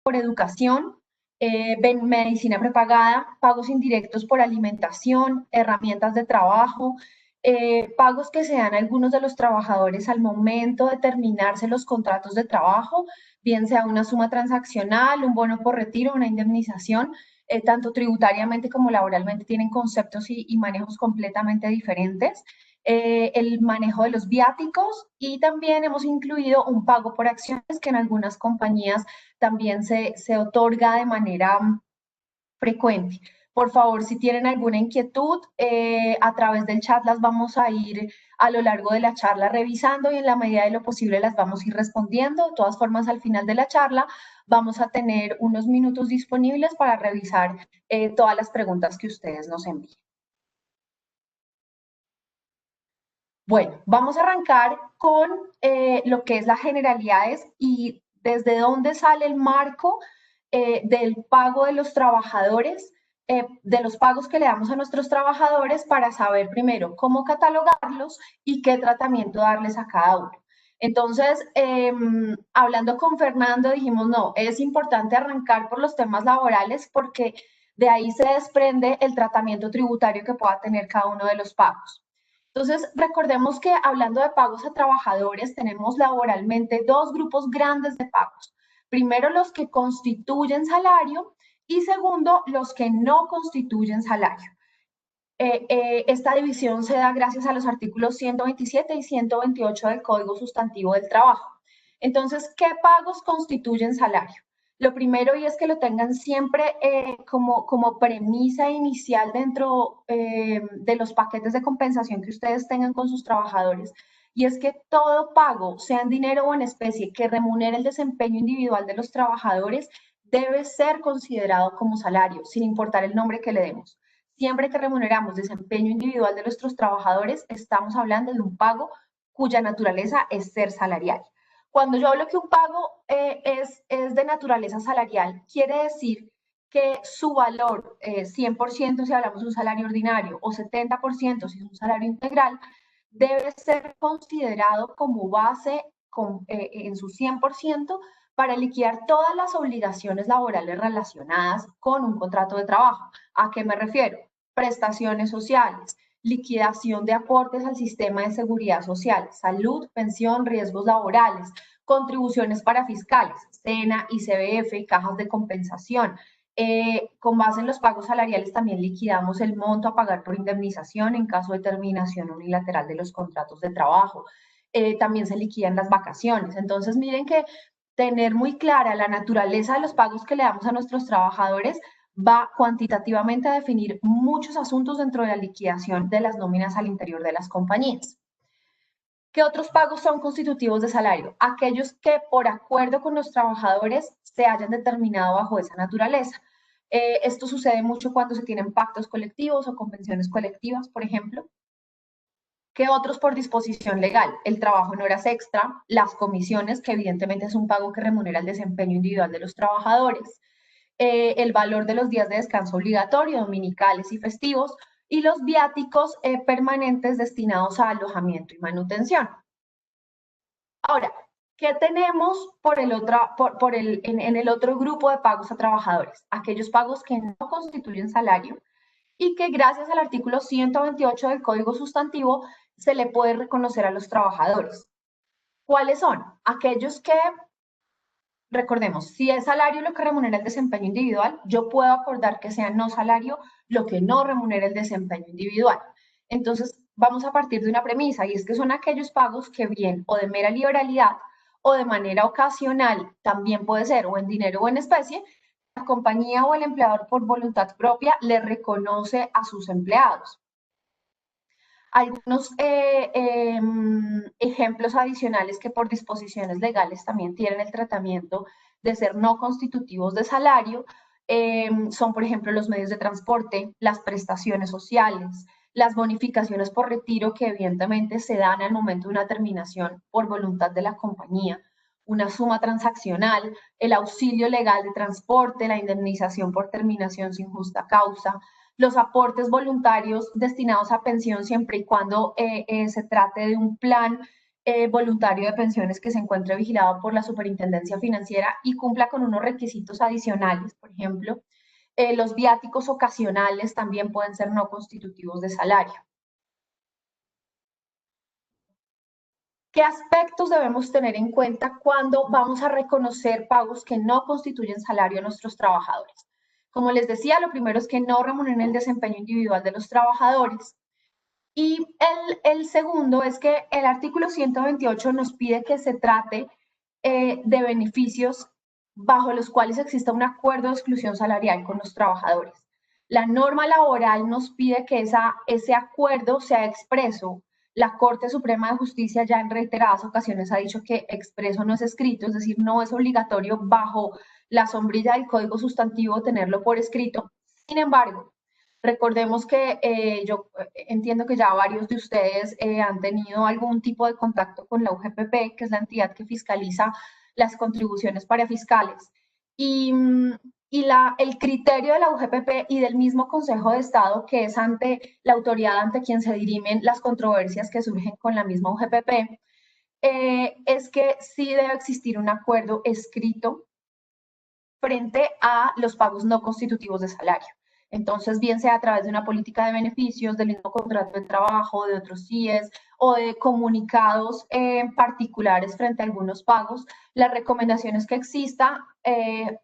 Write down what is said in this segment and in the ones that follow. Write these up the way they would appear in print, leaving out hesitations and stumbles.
por educación, medicina prepagada, pagos indirectos por alimentación, herramientas de trabajo, pagos que se dan a algunos de los trabajadores al momento de terminarse los contratos de trabajo, bien sea una suma transaccional, un bono por retiro, una indemnización, tanto tributariamente como laboralmente tienen conceptos y manejos completamente diferentes. El manejo de los viáticos y también hemos incluido un pago por acciones que en algunas compañías también se otorga de manera frecuente. Por favor, si tienen alguna inquietud, a través del chat las vamos a ir a lo largo de la charla revisando y en la medida de lo posible las vamos a ir respondiendo. De todas formas, al final de la charla vamos a tener unos minutos disponibles para revisar todas las preguntas que ustedes nos envíen. Bueno, vamos a arrancar con lo que es las generalidades y desde dónde sale el marco del pago de los trabajadores, de los pagos que le damos a nuestros trabajadores para saber primero cómo catalogarlos y qué tratamiento darles a cada uno. Entonces, hablando con Fernando, dijimos, no, es importante arrancar por los temas laborales porque de ahí se desprende el tratamiento tributario que pueda tener cada uno de los pagos. Entonces, recordemos que hablando de pagos a trabajadores, tenemos laboralmente dos grupos grandes de pagos. Primero, los que constituyen salario y segundo, los que no constituyen salario. Esta división se da gracias a los artículos 127 y 128 del Código Sustantivo del Trabajo. Entonces, ¿qué pagos constituyen salario? Lo primero, y es que lo tengan siempre como premisa inicial dentro de los paquetes de compensación que ustedes tengan con sus trabajadores, y es que todo pago, sea en dinero o en especie, que remunere el desempeño individual de los trabajadores, debe ser considerado como salario, sin importar el nombre que le demos. Siempre que remuneramos desempeño individual de nuestros trabajadores, estamos hablando de un pago cuya naturaleza es ser salarial. Cuando yo hablo que un pago es de naturaleza salarial, quiere decir que su valor, 100% si hablamos de un salario ordinario o 70% si es un salario integral, debe ser considerado como base en su 100% para liquidar todas las obligaciones laborales relacionadas con un contrato de trabajo. ¿A qué me refiero? Prestaciones sociales, liquidación de aportes al sistema de seguridad social, salud, pensión, riesgos laborales, contribuciones para fiscales, SENA, ICBF, cajas de compensación. Con base en los pagos salariales también liquidamos el monto a pagar por indemnización en caso de terminación unilateral de los contratos de trabajo. También se liquidan las vacaciones. Entonces, miren que tener muy clara la naturaleza de los pagos que le damos a nuestros trabajadores va cuantitativamente a definir muchos asuntos dentro de la liquidación de las nóminas al interior de las compañías. ¿Qué otros pagos son constitutivos de salario? Aquellos que por acuerdo con los trabajadores se hayan determinado bajo esa naturaleza. Esto sucede mucho cuando se tienen pactos colectivos o convenciones colectivas, por ejemplo. ¿Qué otros por disposición legal? El trabajo en horas extra, las comisiones, que evidentemente es un pago que remunera el desempeño individual de los trabajadores, el valor de los días de descanso obligatorio, dominicales y festivos, y los viáticos permanentes destinados a alojamiento y manutención. Ahora, ¿qué tenemos en el otro grupo de pagos a trabajadores? Aquellos pagos que no constituyen salario y que gracias al artículo 128 del Código Sustantivo se le puede reconocer a los trabajadores. ¿Cuáles son? Aquellos que, recordemos, si es salario lo que remunera el desempeño individual, yo puedo acordar que sea no salario lo que no remunera el desempeño individual. Entonces, vamos a partir de una premisa, y es que son aquellos pagos que bien o de mera liberalidad o de manera ocasional, también puede ser o en dinero o en especie, la compañía o el empleador por voluntad propia le reconoce a sus empleados. Algunos ejemplos adicionales que por disposiciones legales también tienen el tratamiento de ser no constitutivos de salario son, por ejemplo, los medios de transporte, las prestaciones sociales, las bonificaciones por retiro que evidentemente se dan al momento de una terminación por voluntad de la compañía, una suma transaccional, el auxilio legal de transporte, la indemnización por terminación sin justa causa, los aportes voluntarios destinados a pensión siempre y cuando se trate de un plan voluntario de pensiones que se encuentre vigilado por la Superintendencia Financiera y cumpla con unos requisitos adicionales. Por ejemplo, los viáticos ocasionales también pueden ser no constitutivos de salario. ¿Qué aspectos debemos tener en cuenta cuando vamos a reconocer pagos que no constituyen salario a nuestros trabajadores? Como les decía, lo primero es que no remuneren el desempeño individual de los trabajadores. Y el segundo es que el artículo 128 nos pide que se trate de beneficios bajo los cuales exista un acuerdo de exclusión salarial con los trabajadores. La norma laboral nos pide que ese acuerdo sea expreso. La Corte Suprema de Justicia ya en reiteradas ocasiones ha dicho que expreso no es escrito, es decir, no es obligatorio bajo la sombrilla del Código Sustantivo tenerlo por escrito. Sin embargo, recordemos que yo entiendo que ya varios de ustedes han tenido algún tipo de contacto con la UGPP, que es la entidad que fiscaliza las contribuciones para fiscales. El criterio de la UGPP y del mismo Consejo de Estado, que es ante la autoridad ante quien se dirimen las controversias que surgen con la misma UGPP, es que sí debe existir un acuerdo escrito frente a los pagos no constitutivos de salario. Entonces, bien sea a través de una política de beneficios, del mismo contrato de trabajo, de otros CIES o de comunicados particulares frente a algunos pagos, la recomendación es que exista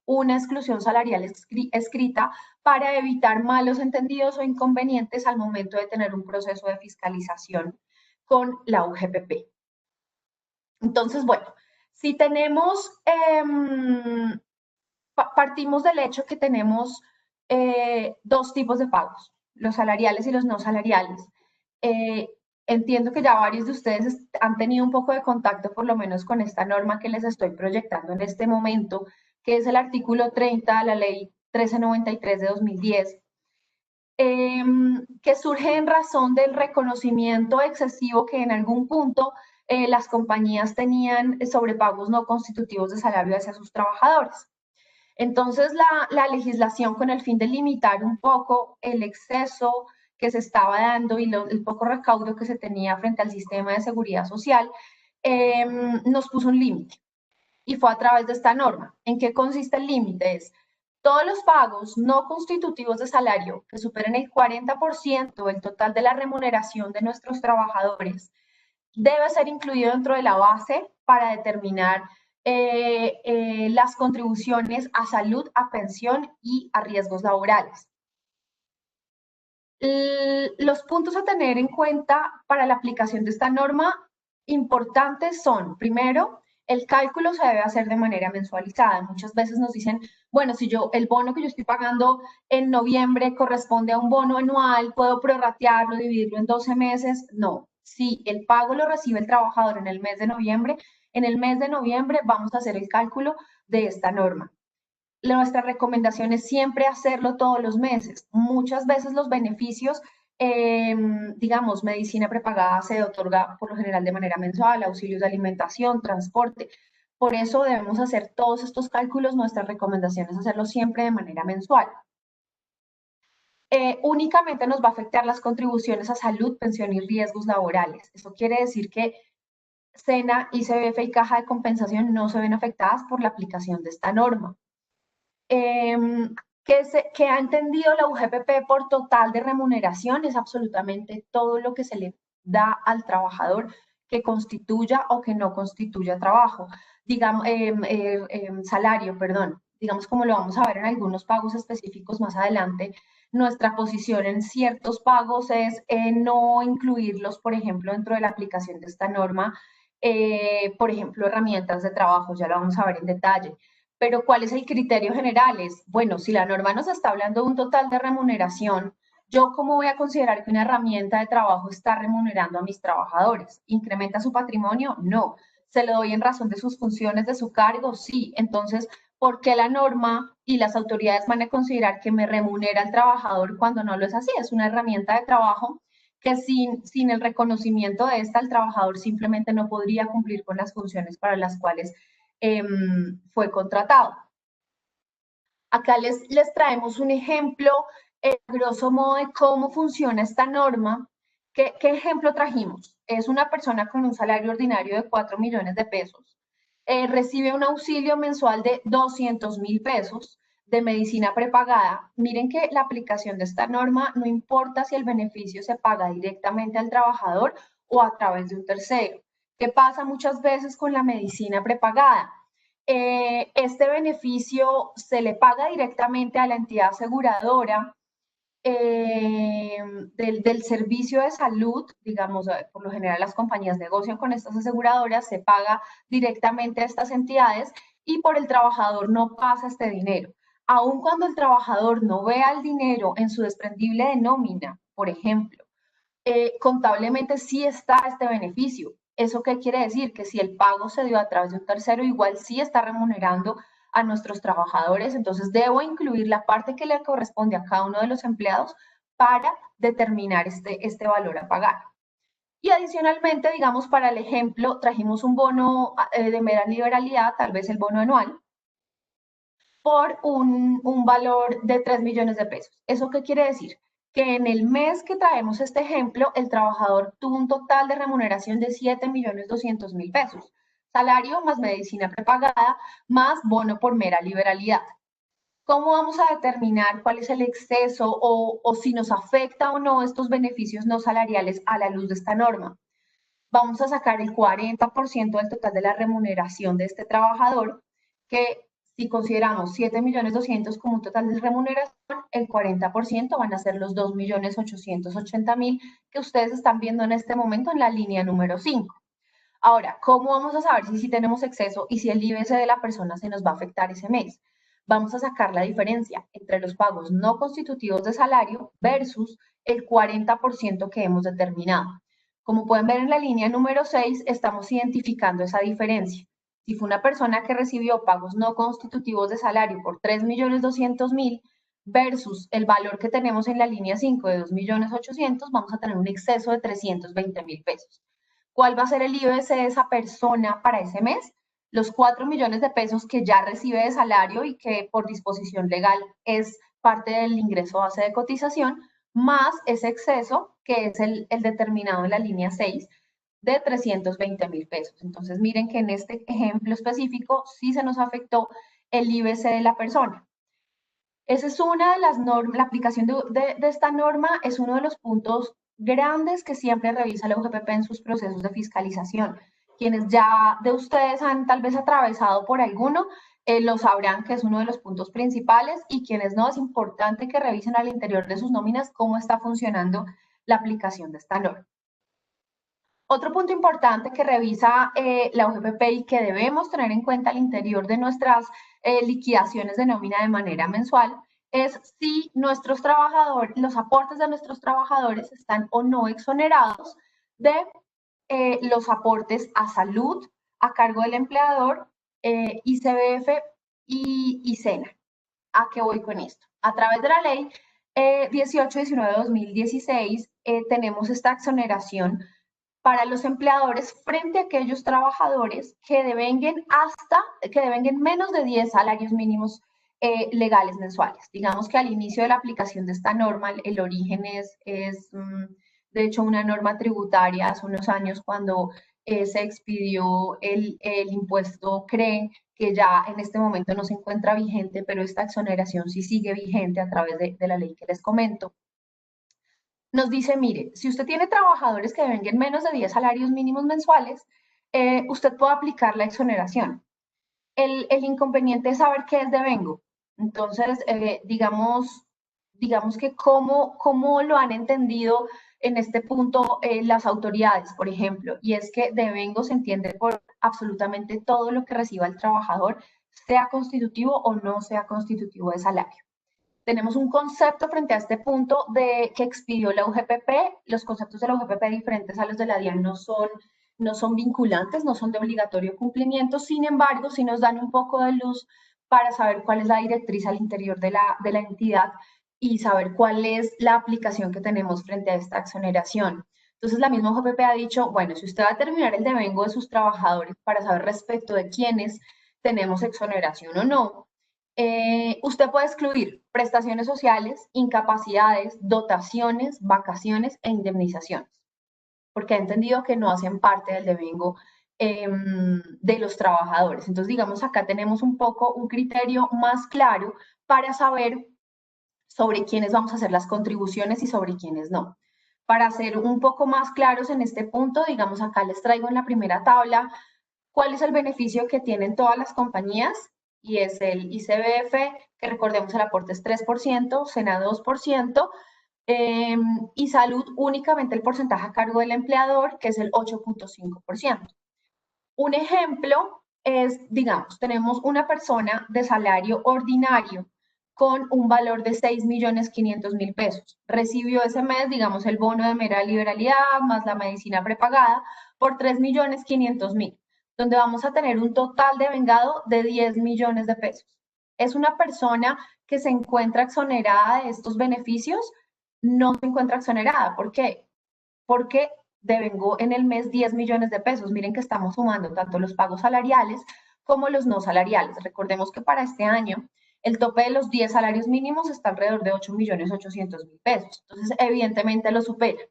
una exclusión salarial escrita para evitar malos entendidos o inconvenientes al momento de tener un proceso de fiscalización con la UGPP. Entonces, bueno, si tenemos partimos del hecho que tenemos dos tipos de pagos, los salariales y los no salariales. Entiendo que ya varios de ustedes han tenido un poco de contacto, por lo menos con esta norma que les estoy proyectando en este momento, que es el artículo 30 de la ley 1393 de 2010, que surge en razón del reconocimiento excesivo que en algún punto las compañías tenían sobre pagos no constitutivos de salario hacia sus trabajadores. Entonces, la legislación con el fin de limitar un poco el exceso que se estaba dando y el poco recaudo que se tenía frente al sistema de seguridad social, nos puso un límite. Y fue a través de esta norma. ¿En qué consiste el límite? Es todos los pagos no constitutivos de salario que superen el 40% del total de la remuneración de nuestros trabajadores debe ser incluido dentro de la base para determinar las contribuciones a salud, a pensión y a riesgos laborales. Los puntos a tener en cuenta para la aplicación de esta norma importantes son, primero, el cálculo se debe hacer de manera mensualizada. Muchas veces nos dicen, bueno, si el bono que yo estoy pagando en noviembre corresponde a un bono anual, ¿puedo prorratearlo, dividirlo en 12 meses? No. Si el pago lo recibe el trabajador en el mes de noviembre, en el mes de noviembre vamos a hacer el cálculo de esta norma. Nuestra recomendación es siempre hacerlo todos los meses. Muchas veces los beneficios, digamos, medicina prepagada se otorga por lo general de manera mensual, auxilios de alimentación, transporte. Por eso debemos hacer todos estos cálculos. Nuestra recomendación es hacerlo siempre de manera mensual. Únicamente nos va a afectar las contribuciones a salud, pensión y riesgos laborales. Eso quiere decir que SENA, ICBF y Caja de Compensación no se ven afectadas por la aplicación de esta norma. Que ha entendido la UGPP por total de remuneración es absolutamente todo lo que se le da al trabajador que constituya o que no constituya trabajo, digamos, salario, perdón, digamos como lo vamos a ver en algunos pagos específicos más adelante. Nuestra posición en ciertos pagos es no incluirlos, por ejemplo, dentro de la aplicación de esta norma, por ejemplo, herramientas de trabajo, ya lo vamos a ver en detalle. Pero ¿cuál es el criterio general? Es, bueno, si la norma nos está hablando de un total de remuneración, ¿yo cómo voy a considerar que una herramienta de trabajo está remunerando a mis trabajadores? ¿Incrementa su patrimonio? No. ¿Se lo doy en razón de sus funciones, de su cargo? Sí. Entonces, ¿por qué la norma y las autoridades van a considerar que me remunera al trabajador cuando no lo es así? Es una herramienta de trabajo que sin el reconocimiento de esta, el trabajador simplemente no podría cumplir con las funciones para las cuales fue contratado. Acá les traemos un ejemplo, grosso modo, de cómo funciona esta norma. ¿Qué ejemplo trajimos? es una persona con un salario ordinario de 4 millones de pesos, recibe un auxilio mensual de 200.000 pesos de medicina prepagada. Miren que la aplicación de esta norma no importa si el beneficio se paga directamente al trabajador o a través de un tercero. ¿Qué pasa muchas veces con la medicina prepagada? Este beneficio se le paga directamente a la entidad aseguradora del servicio de salud, digamos, por lo general las compañías negocian con estas aseguradoras, se paga directamente a estas entidades y por el trabajador no pasa este dinero. Aun cuando el trabajador no vea el dinero en su desprendible de nómina, por ejemplo, contablemente sí está este beneficio. ¿Eso qué quiere decir? Que si el pago se dio a través de un tercero, igual sí está remunerando a nuestros trabajadores, entonces debo incluir la parte que le corresponde a cada uno de los empleados para determinar este valor a pagar. Y adicionalmente, digamos, para el ejemplo, trajimos un bono de mera liberalidad, tal vez el bono anual, por un valor de 3 millones de pesos. ¿Eso qué quiere decir? Que en el mes que traemos este ejemplo, el trabajador tuvo un total de remuneración de 7.200.000 pesos. Salario más medicina prepagada, más bono por mera liberalidad. ¿Cómo vamos a determinar cuál es el exceso o si nos afecta o no estos beneficios no salariales a la luz de esta norma? Vamos a sacar el 40% del total de la remuneración de este trabajador, que si consideramos 7.200.000 como un total de remuneración, el 40% van a ser los 2.880.000 que ustedes están viendo en este momento en la línea número 5. Ahora, ¿cómo vamos a saber si tenemos exceso y si el IBS de la persona se nos va a afectar ese mes? Vamos a sacar la diferencia entre los pagos no constitutivos de salario versus el 40% que hemos determinado. Como pueden ver en la línea número 6, estamos identificando esa diferencia. Si fue una persona que recibió pagos no constitutivos de salario por 3.200.000 versus el valor que tenemos en la línea 5 de 2.800.000, vamos a tener un exceso de 320.000 pesos. ¿Cuál va a ser el IBS de esa persona para ese mes? Los 4 millones de pesos que ya recibe de salario y que por disposición legal es parte del ingreso base de cotización, más ese exceso, que es el determinado en la línea 6, de 320.000 pesos. Entonces, miren que en este ejemplo específico sí se nos afectó el IBC de la persona. Esa es una de las normas, la aplicación de esta norma es uno de los puntos grandes que siempre revisa la UGPP en sus procesos de fiscalización. Quienes ya de ustedes han tal vez atravesado por alguno, lo sabrán que es uno de los puntos principales y quienes no, es importante que revisen al interior de sus nóminas cómo está funcionando la aplicación de esta norma. Otro punto importante que revisa la UGPP y que debemos tener en cuenta al interior de nuestras liquidaciones de nómina de manera mensual es si nuestros trabajadores, los aportes de nuestros trabajadores están o no exonerados de los aportes a salud a cargo del empleador, ICBF y SENA. ¿A qué voy con esto? A través de la ley 1819-2016 tenemos esta exoneración para los empleadores frente a aquellos trabajadores que devenguen menos de 10 salarios mínimos legales mensuales. Digamos que al inicio de la aplicación de esta norma, el origen es de hecho una norma tributaria hace unos años cuando se expidió el impuesto CRE, que ya en este momento no se encuentra vigente, pero esta exoneración sí sigue vigente a través de la ley que les comento. Nos dice, mire, si usted tiene trabajadores que devenguen menos de 10 salarios mínimos mensuales, usted puede aplicar la exoneración. El inconveniente es saber qué es devengo. Entonces, digamos que cómo lo han entendido en este punto las autoridades, por ejemplo, y es que devengo se entiende por absolutamente todo lo que reciba el trabajador, sea constitutivo o no sea constitutivo de salario. Tenemos un concepto frente a este punto que expidió la UGPP. Los conceptos de la UGPP diferentes a los de la DIAN no son vinculantes, no son de obligatorio cumplimiento, sin embargo, sí nos dan un poco de luz para saber cuál es la directriz al interior de la entidad y saber cuál es la aplicación que tenemos frente a esta exoneración. Entonces, la misma UGPP ha dicho, bueno, si usted va a terminar el devengo de sus trabajadores para saber respecto de quiénes tenemos exoneración o no, usted puede excluir prestaciones sociales, incapacidades, dotaciones, vacaciones e indemnizaciones. porque ha entendido que no hacen parte del devengo de los trabajadores. Entonces, digamos, acá tenemos un poco un criterio más claro para saber sobre quiénes vamos a hacer las contribuciones y sobre quiénes no. Para ser un poco más claros en este punto, digamos, acá les traigo en la primera tabla cuál es el beneficio que tienen todas las compañías, y es el ICBF, que recordemos el aporte es 3%, SENA 2%, y salud únicamente el porcentaje a cargo del empleador, que es el 8.5%. Un ejemplo es, digamos, tenemos una persona de salario ordinario con un valor de 6.500.000 pesos. Recibió ese mes, digamos, el bono de mera liberalidad más la medicina prepagada por 3.500.000, donde vamos a tener un total de vengado de 10 millones de pesos. Es una persona que se encuentra exonerada de estos beneficios, no se encuentra exonerada. ¿Por qué? Porque devengó en el mes 10 millones de pesos. Miren que estamos sumando tanto los pagos salariales como los no salariales. Recordemos que para este año el tope de los 10 salarios mínimos está alrededor de 8.800.000 pesos. Entonces, evidentemente lo supera.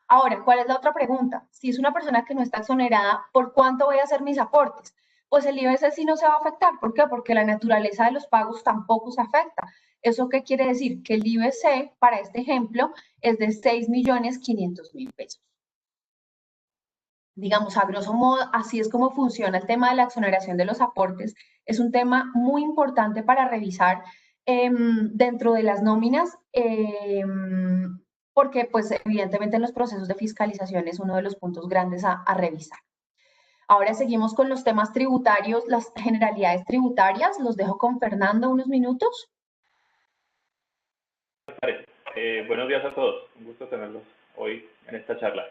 Ahora, ¿cuál es la otra pregunta? Si es una persona que no está exonerada, ¿por cuánto voy a hacer mis aportes? Pues el IBC sí no se va a afectar. ¿Por qué? Porque la naturaleza de los pagos tampoco se afecta. ¿Eso qué quiere decir? Que el IBC, para este ejemplo, es de 6.500.000 pesos. Digamos, a grosso modo, así es como funciona el tema de la exoneración de los aportes. Es un tema muy importante para revisar dentro de las nóminas, porque pues evidentemente en los procesos de fiscalización es uno de los puntos grandes a revisar. Ahora seguimos con los temas tributarios, las generalidades tributarias. Los dejo con Fernando unos minutos. Buenos días a todos, un gusto tenerlos hoy en esta charla.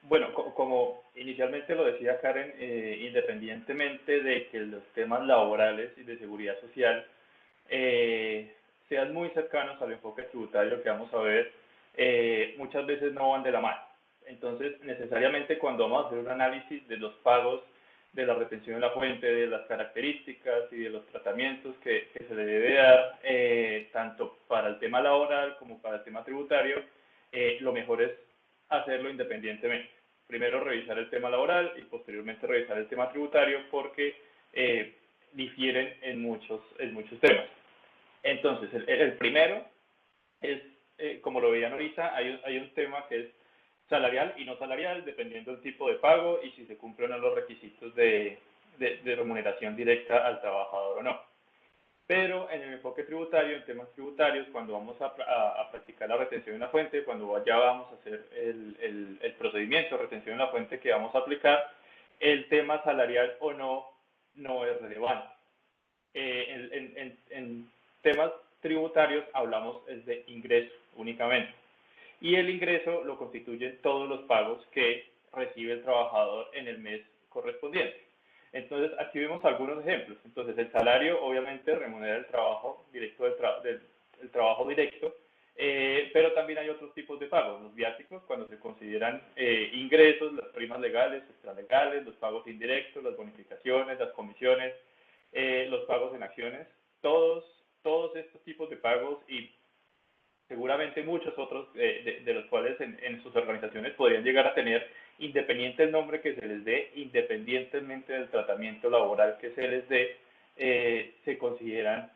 Bueno, como inicialmente lo decía Karen, independientemente de que los temas laborales y de seguridad social sean muy cercanos al enfoque tributario que vamos a ver, muchas veces no van de la mano. Entonces, necesariamente cuando vamos a hacer un análisis de los pagos, de la retención en la fuente, de las características y de los tratamientos que se le debe dar, tanto para el tema laboral como para el tema tributario, lo mejor es hacerlo independientemente. Primero revisar el tema laboral y posteriormente revisar el tema tributario, porque difieren en muchos temas. Entonces, el primero es, como lo veían ahorita, hay un tema que es salarial y no salarial, dependiendo del tipo de pago y si se cumplen o no los requisitos de remuneración directa al trabajador o no. Pero en el enfoque tributario, en temas tributarios, cuando vamos a practicar la retención en la fuente, cuando ya vamos a hacer el procedimiento de retención en la fuente que vamos a aplicar, el tema salarial o no es relevante. En temas tributarios hablamos de ingreso únicamente. Y el ingreso lo constituyen todos los pagos que recibe el trabajador en el mes correspondiente. Entonces, aquí vemos algunos ejemplos. Entonces, el salario obviamente remunera el trabajo directo del trabajo directo, pero también hay otros tipos de pagos. Los viáticos, cuando se consideran ingresos, las primas legales, extralegales, los pagos indirectos, las bonificaciones, las comisiones, los pagos en acciones, todos estos tipos de pagos y seguramente muchos otros de los cuales en sus organizaciones podrían llegar a tener, independiente del nombre que se les dé, independientemente del tratamiento laboral que se les dé, se consideran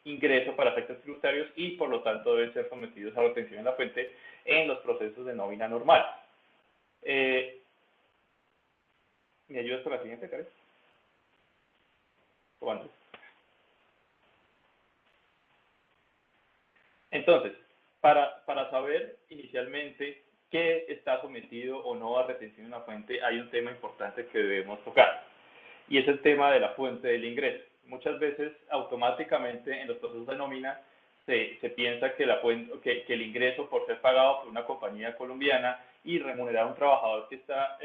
ingresos para efectos tributarios y por lo tanto deben ser sometidos a retención en la fuente en los procesos de nómina normal. ¿Me ayudas con la siguiente, Karen? ¿O antes? Entonces, para saber inicialmente qué está sometido o no a retención en la fuente, hay un tema importante que debemos tocar, y es el tema de la fuente del ingreso. Muchas veces, automáticamente, en los procesos de nómina, se piensa que el ingreso, por ser pagado por una compañía colombiana y remunerar a un trabajador que está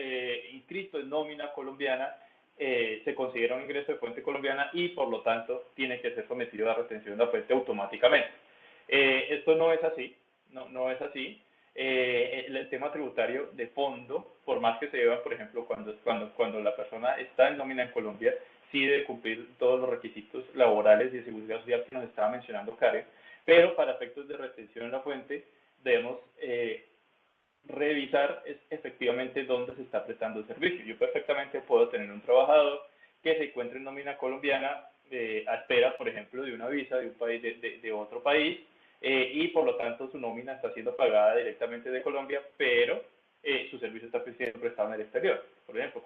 inscrito en nómina colombiana, se considera un ingreso de fuente colombiana y, por lo tanto, tiene que ser sometido a retención en la fuente automáticamente. Esto no es así, no es así. El tema tributario de fondo, por más que se lleva, por ejemplo, cuando la persona está en nómina en Colombia, sí debe cumplir todos los requisitos laborales y de seguridad social que nos estaba mencionando Karen, pero para efectos de retención en la fuente debemos revisar es efectivamente dónde se está prestando el servicio. Yo perfectamente puedo tener un trabajador que se encuentre en nómina colombiana a espera, por ejemplo, de una visa de un país de otro país, y por lo tanto su nómina está siendo pagada directamente de Colombia, pero su servicio está siendo prestado en el exterior. Por ejemplo,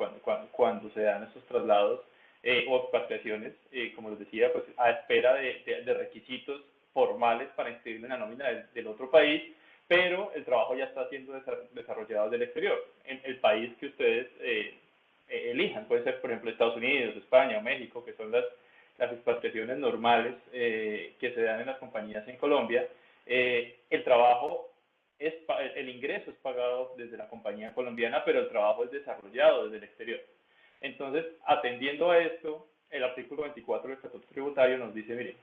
cuando se dan estos traslados o expatriaciones, como les decía, pues a espera de requisitos formales para inscribirlo en la nómina del otro país, pero el trabajo ya está siendo desarrollado desde el exterior, en el país que ustedes elijan. Puede ser, por ejemplo, Estados Unidos, España o México, que son las expatriaciones normales que se dan en las compañías en Colombia. El trabajo, el ingreso es pagado desde la compañía colombiana, pero el trabajo es desarrollado desde el exterior. Entonces, atendiendo a esto, el artículo 24 del Estatuto Tributario nos dice, mire,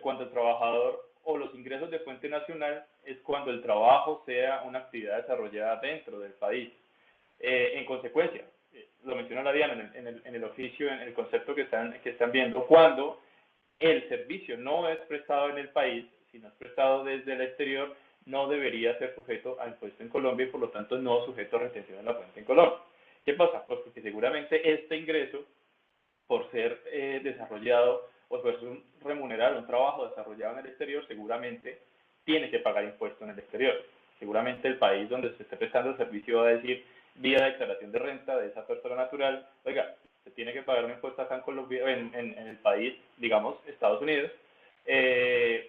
cuando el trabajador o los ingresos de fuente nacional es cuando el trabajo sea una actividad desarrollada dentro del país. En consecuencia, lo menciona la Diana en el oficio, en el concepto que están viendo, cuando el servicio no es prestado en el país, sino es prestado desde el exterior, no debería ser sujeto a impuesto en Colombia y por lo tanto no sujeto a retención de la fuente en Colombia. ¿Qué pasa? Pues porque seguramente este ingreso, por ser desarrollado o por ser remunerado un trabajo desarrollado en el exterior, seguramente tiene que pagar impuesto en el exterior. Seguramente el país donde se esté prestando el servicio va a decir, vía declaración de renta de esa persona natural, oiga, se tiene que pagar un impuesto acá en Colombia, en el país, digamos, Estados Unidos,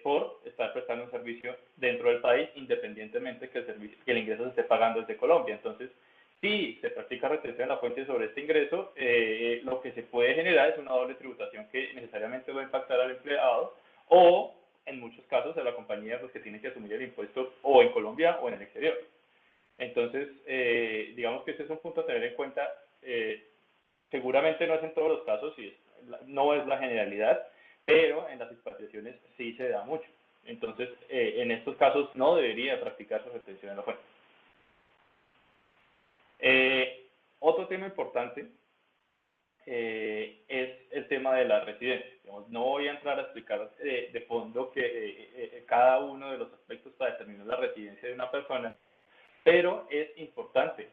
por estar prestando un servicio dentro del país, independientemente que el ingreso se esté pagando desde Colombia. Entonces, si se practica retención en la fuente sobre este ingreso, lo que se puede generar es una doble tributación que necesariamente va a impactar al empleado o, en muchos casos, a la compañía pues, que tiene que asumir el impuesto o en Colombia o en el exterior. Entonces, digamos que este es un punto a tener en cuenta. Seguramente no es en todos los casos, y no es la generalidad, pero en las expatriaciones sí se da mucho. Entonces, en estos casos no debería practicarse retención en la fuente. Otro tema importante es el tema de la residencia. Digamos, no voy a entrar a explicar de fondo cada uno de los aspectos para determinar la residencia de una persona, pero es importante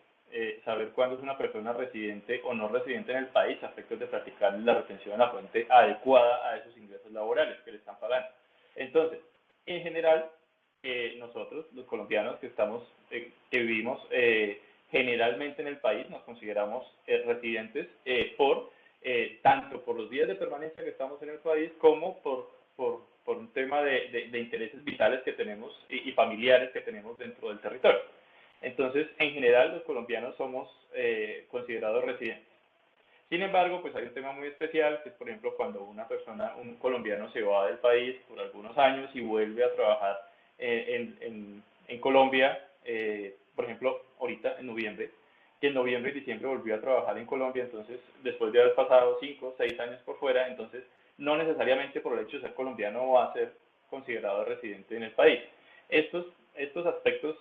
saber cuándo es una persona residente o no residente en el país a efectos de practicar la retención en la fuente adecuada a esos ingresos laborales que le están pagando. Entonces, en general, nosotros, los colombianos que vivimos generalmente en el país, nos consideramos residentes tanto por los días de permanencia que estamos en el país como por un tema de intereses vitales que tenemos y familiares que tenemos dentro del territorio. Entonces, en general, los colombianos somos considerados residentes. Sin embargo, pues hay un tema muy especial, que es, por ejemplo, cuando un colombiano se va del país por algunos años y vuelve a trabajar en Colombia, por ejemplo, ahorita en noviembre, que en noviembre y diciembre volvió a trabajar en Colombia, entonces, después de haber pasado 5 o 6 años por fuera, entonces, no necesariamente por el hecho de ser colombiano va a ser considerado residente en el país. Estos aspectos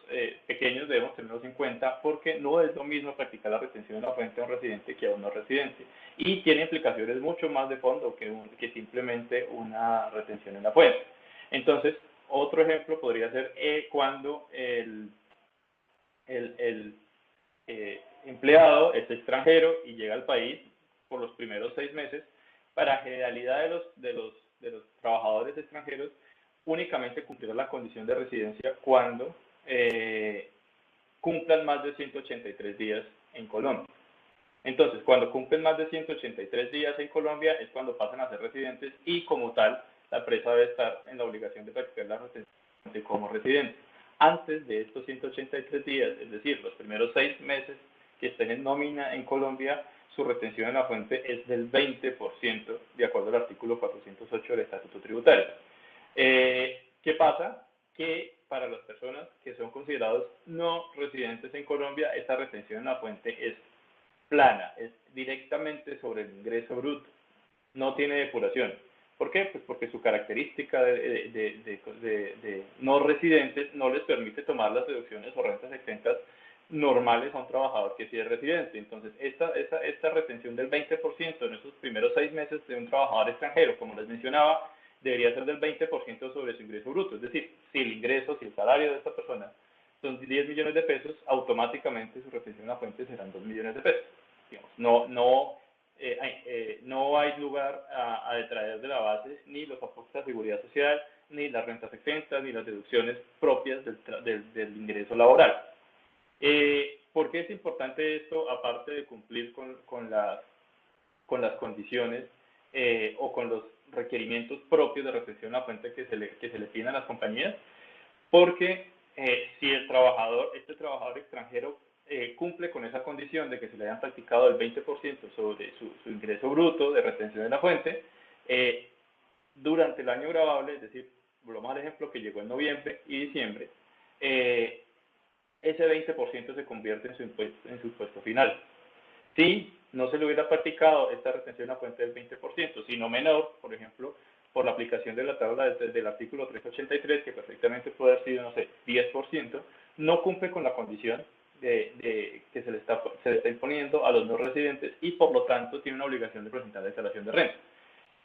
pequeños debemos tenerlos en cuenta porque no es lo mismo practicar la retención en la fuente a un residente que a un no residente, y tiene implicaciones mucho más de fondo que simplemente una retención en la fuente. Entonces, otro ejemplo podría ser cuando el empleado es extranjero y llega al país por los primeros 6 meses. Para generalidad de los trabajadores extranjeros, únicamente cumplirá la condición de residencia cuando cumplan más de 183 días en Colombia. Entonces, cuando cumplen más de 183 días en Colombia es cuando pasan a ser residentes y, como tal, la empresa debe estar en la obligación de practicar la retención como residente. Antes de estos 183 días, es decir, los primeros 6 meses que estén en nómina en Colombia, su retención en la fuente es del 20%, de acuerdo al artículo 408 del Estatuto Tributario. ¿Qué pasa? Que para las personas que son considerados no residentes en Colombia, esta retención en la fuente es plana, es directamente sobre el ingreso bruto, no tiene depuración. ¿Por qué? Pues porque su característica de no residentes no les permite tomar las deducciones o rentas exentas normales a un trabajador que sí es residente. Entonces, esta retención del 20% en esos primeros 6 meses de un trabajador extranjero, como les mencionaba, debería ser del 20% sobre su ingreso bruto. Es decir, si el salario de esta persona son 10 millones de pesos, automáticamente su retención en la fuente serán 2 millones de pesos. Digamos, no hay lugar a detraer de la base ni los aportes a seguridad social, ni las rentas exentas, ni las deducciones propias del ingreso laboral. ¿Por qué es importante esto, aparte de cumplir con las condiciones o con los requerimientos propios de retención en la fuente que se le piden a las compañías? Porque si este trabajador extranjero cumple con esa condición de que se le hayan practicado el 20% sobre su ingreso bruto de retención de la fuente, durante el año gravable, es decir, volvamos al ejemplo que llegó en noviembre y diciembre, ese 20% se convierte en su impuesto final. Si no se le hubiera practicado esta retención a fuente del 20%, sino menor, por ejemplo, por la aplicación de la tabla del artículo 383, que perfectamente puede haber sido, no sé, 10%, no cumple con la condición que se le está imponiendo a los no residentes y, por lo tanto, tiene una obligación de presentar declaración de renta.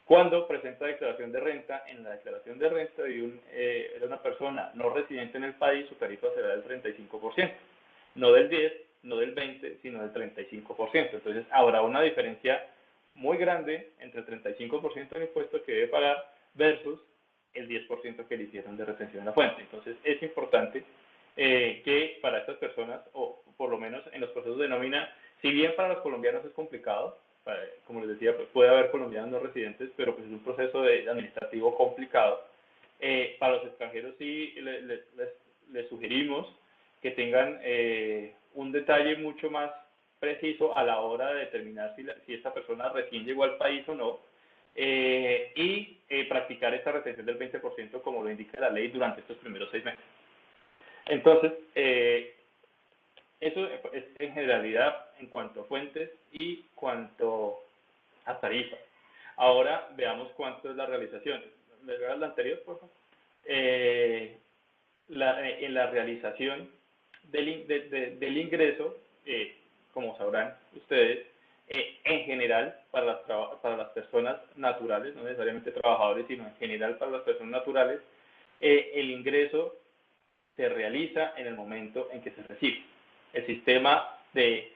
Cuando presenta declaración de renta, en la declaración de renta de una persona no residente en el país, su tarifa será del 35%, no del 10%, no del 20%, sino del 35%. Entonces, habrá una diferencia muy grande entre el 35% del impuesto que debe pagar versus el 10% que le hicieron de retención en la fuente. Entonces, es importante que para estas personas, o por lo menos en los procesos de nómina, si bien para los colombianos es complicado, como les decía, pues puede haber colombianos no residentes, pero pues es un proceso administrativo complicado. Para los extranjeros sí les sugerimos que tengan un detalle mucho más preciso a la hora de determinar si esta persona recién llegó al país o no, y practicar esta retención del 20% como lo indica la ley durante estos primeros 6 meses. Entonces, eso es en generalidad en cuanto a fuentes y cuanto a tarifas. Ahora veamos cuánto es la realización. ¿Me regalas la anterior, por favor? En la realización del ingreso, como sabrán ustedes, en general para las personas naturales, no necesariamente trabajadores, sino en general para las personas naturales, el ingreso se realiza en el momento en que se recibe. El sistema de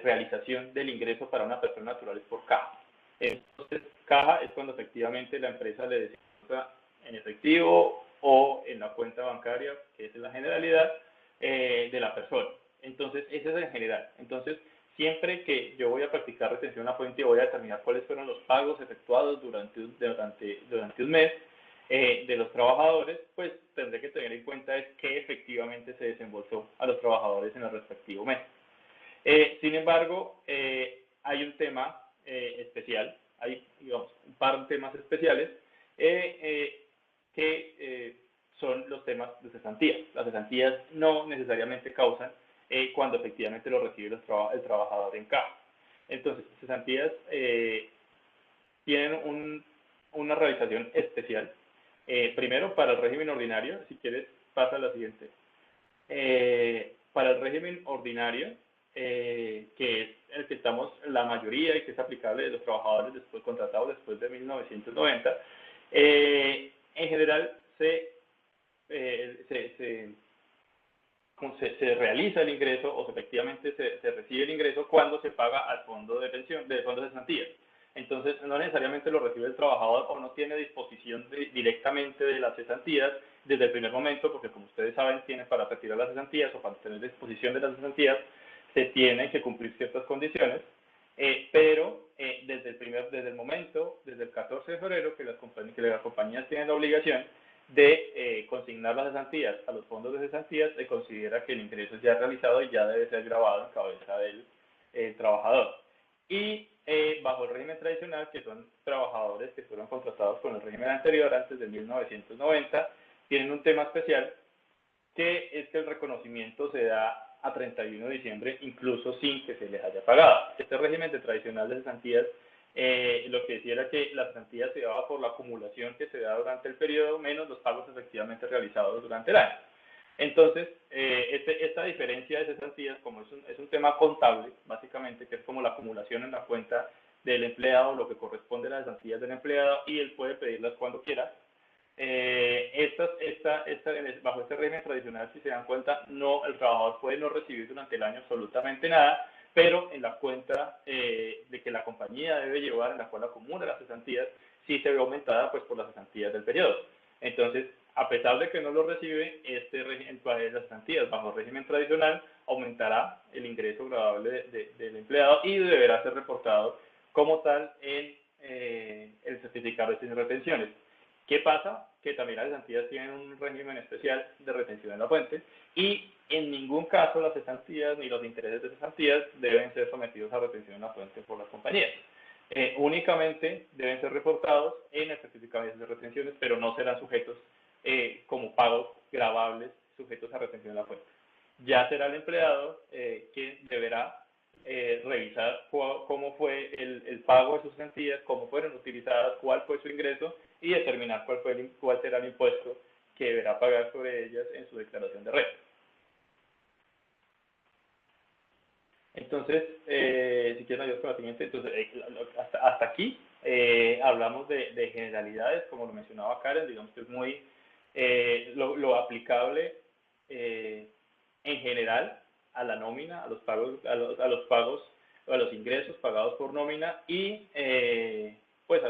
realización del ingreso para una persona natural es por caja. Entonces, caja es cuando efectivamente la empresa le desembolsa en efectivo o en la cuenta bancaria, que es la generalidad de la persona. Entonces, ese es en general. Entonces, siempre que yo voy a practicar retención a fuente, voy a determinar cuáles fueron los pagos efectuados durante un mes de los trabajadores, pues tendré que tener en cuenta es que efectivamente se desembolsó a los trabajadores en el respectivo mes. Sin embargo, hay un tema especial, hay, digamos, un par de temas especiales que son los temas de cesantías. Las cesantías no necesariamente causan cuando efectivamente lo recibe el trabajador en caja. Entonces, cesantías tienen una realización especial. Primero, para el régimen ordinario, si quieres, pasa a la siguiente. Para el régimen ordinario, que es el que estamos la mayoría y que es aplicable de los trabajadores después contratados después de 1990, en general se realiza el ingreso o efectivamente se recibe el ingreso cuando se paga al fondo de pensión, del fondo de cesantías. Entonces, no necesariamente lo recibe el trabajador o no tiene disposición directamente de las cesantías desde el primer momento, porque como ustedes saben, tiene para retirar las cesantías o para tener disposición de las cesantías, se tienen que cumplir ciertas condiciones, pero desde el momento, desde el 14 de febrero, que las compañías tienen la obligación de consignar las cesantías a los fondos de cesantías, se considera que el ingreso ya realizado y ya debe ser grabado en cabeza del trabajador. Y bajo el régimen tradicional, que son trabajadores que fueron contratados con el régimen anterior, antes de 1990, tienen un tema especial, que es que el reconocimiento se da a 31 de diciembre, incluso sin que se les haya pagado. Este régimen tradicional de cesantías, lo que decía era que la cesantía se daba por la acumulación que se da durante el periodo, menos los pagos efectivamente realizados durante el año. Entonces, esta diferencia de cesantías, como es un tema contable, básicamente, que es como la acumulación en la cuenta del empleado, lo que corresponde a las cesantías del empleado, y él puede pedirlas cuando quiera, Bajo este régimen tradicional, si se dan cuenta, el trabajador puede no recibir durante el año absolutamente nada, pero en la cuenta de que la compañía debe llevar, en la cual acumula las cesantías, sí se ve aumentada pues, por las cesantías del periodo. Entonces, a pesar de que no lo recibe, las cesantías bajo el régimen tradicional aumentará el ingreso gravable del empleado y deberá ser reportado como tal en el certificado de retenciones. ¿Qué pasa? Que también las cesantías tienen un régimen especial de retención en la fuente y en ningún caso las cesantías ni los intereses de cesantías deben ser sometidos a retención en la fuente por las compañías. Únicamente deben ser reportados en el certificado de retenciones, pero no serán sujetos como pagos gravables sujetos a retención en la fuente. Ya será el empleado quien deberá revisar cómo fue el pago de sus cesantías, cómo fueron utilizadas, cuál fue su ingreso y determinar cuál será el impuesto que deberá pagar sobre ellas en su declaración de renta. Entonces, si quieren ayudar con la siguiente, entonces, hasta aquí hablamos de generalidades, como lo mencionaba Karen, digamos que es muy lo aplicable en general a la nómina, a los pagos, a los ingresos pagados por nómina y pues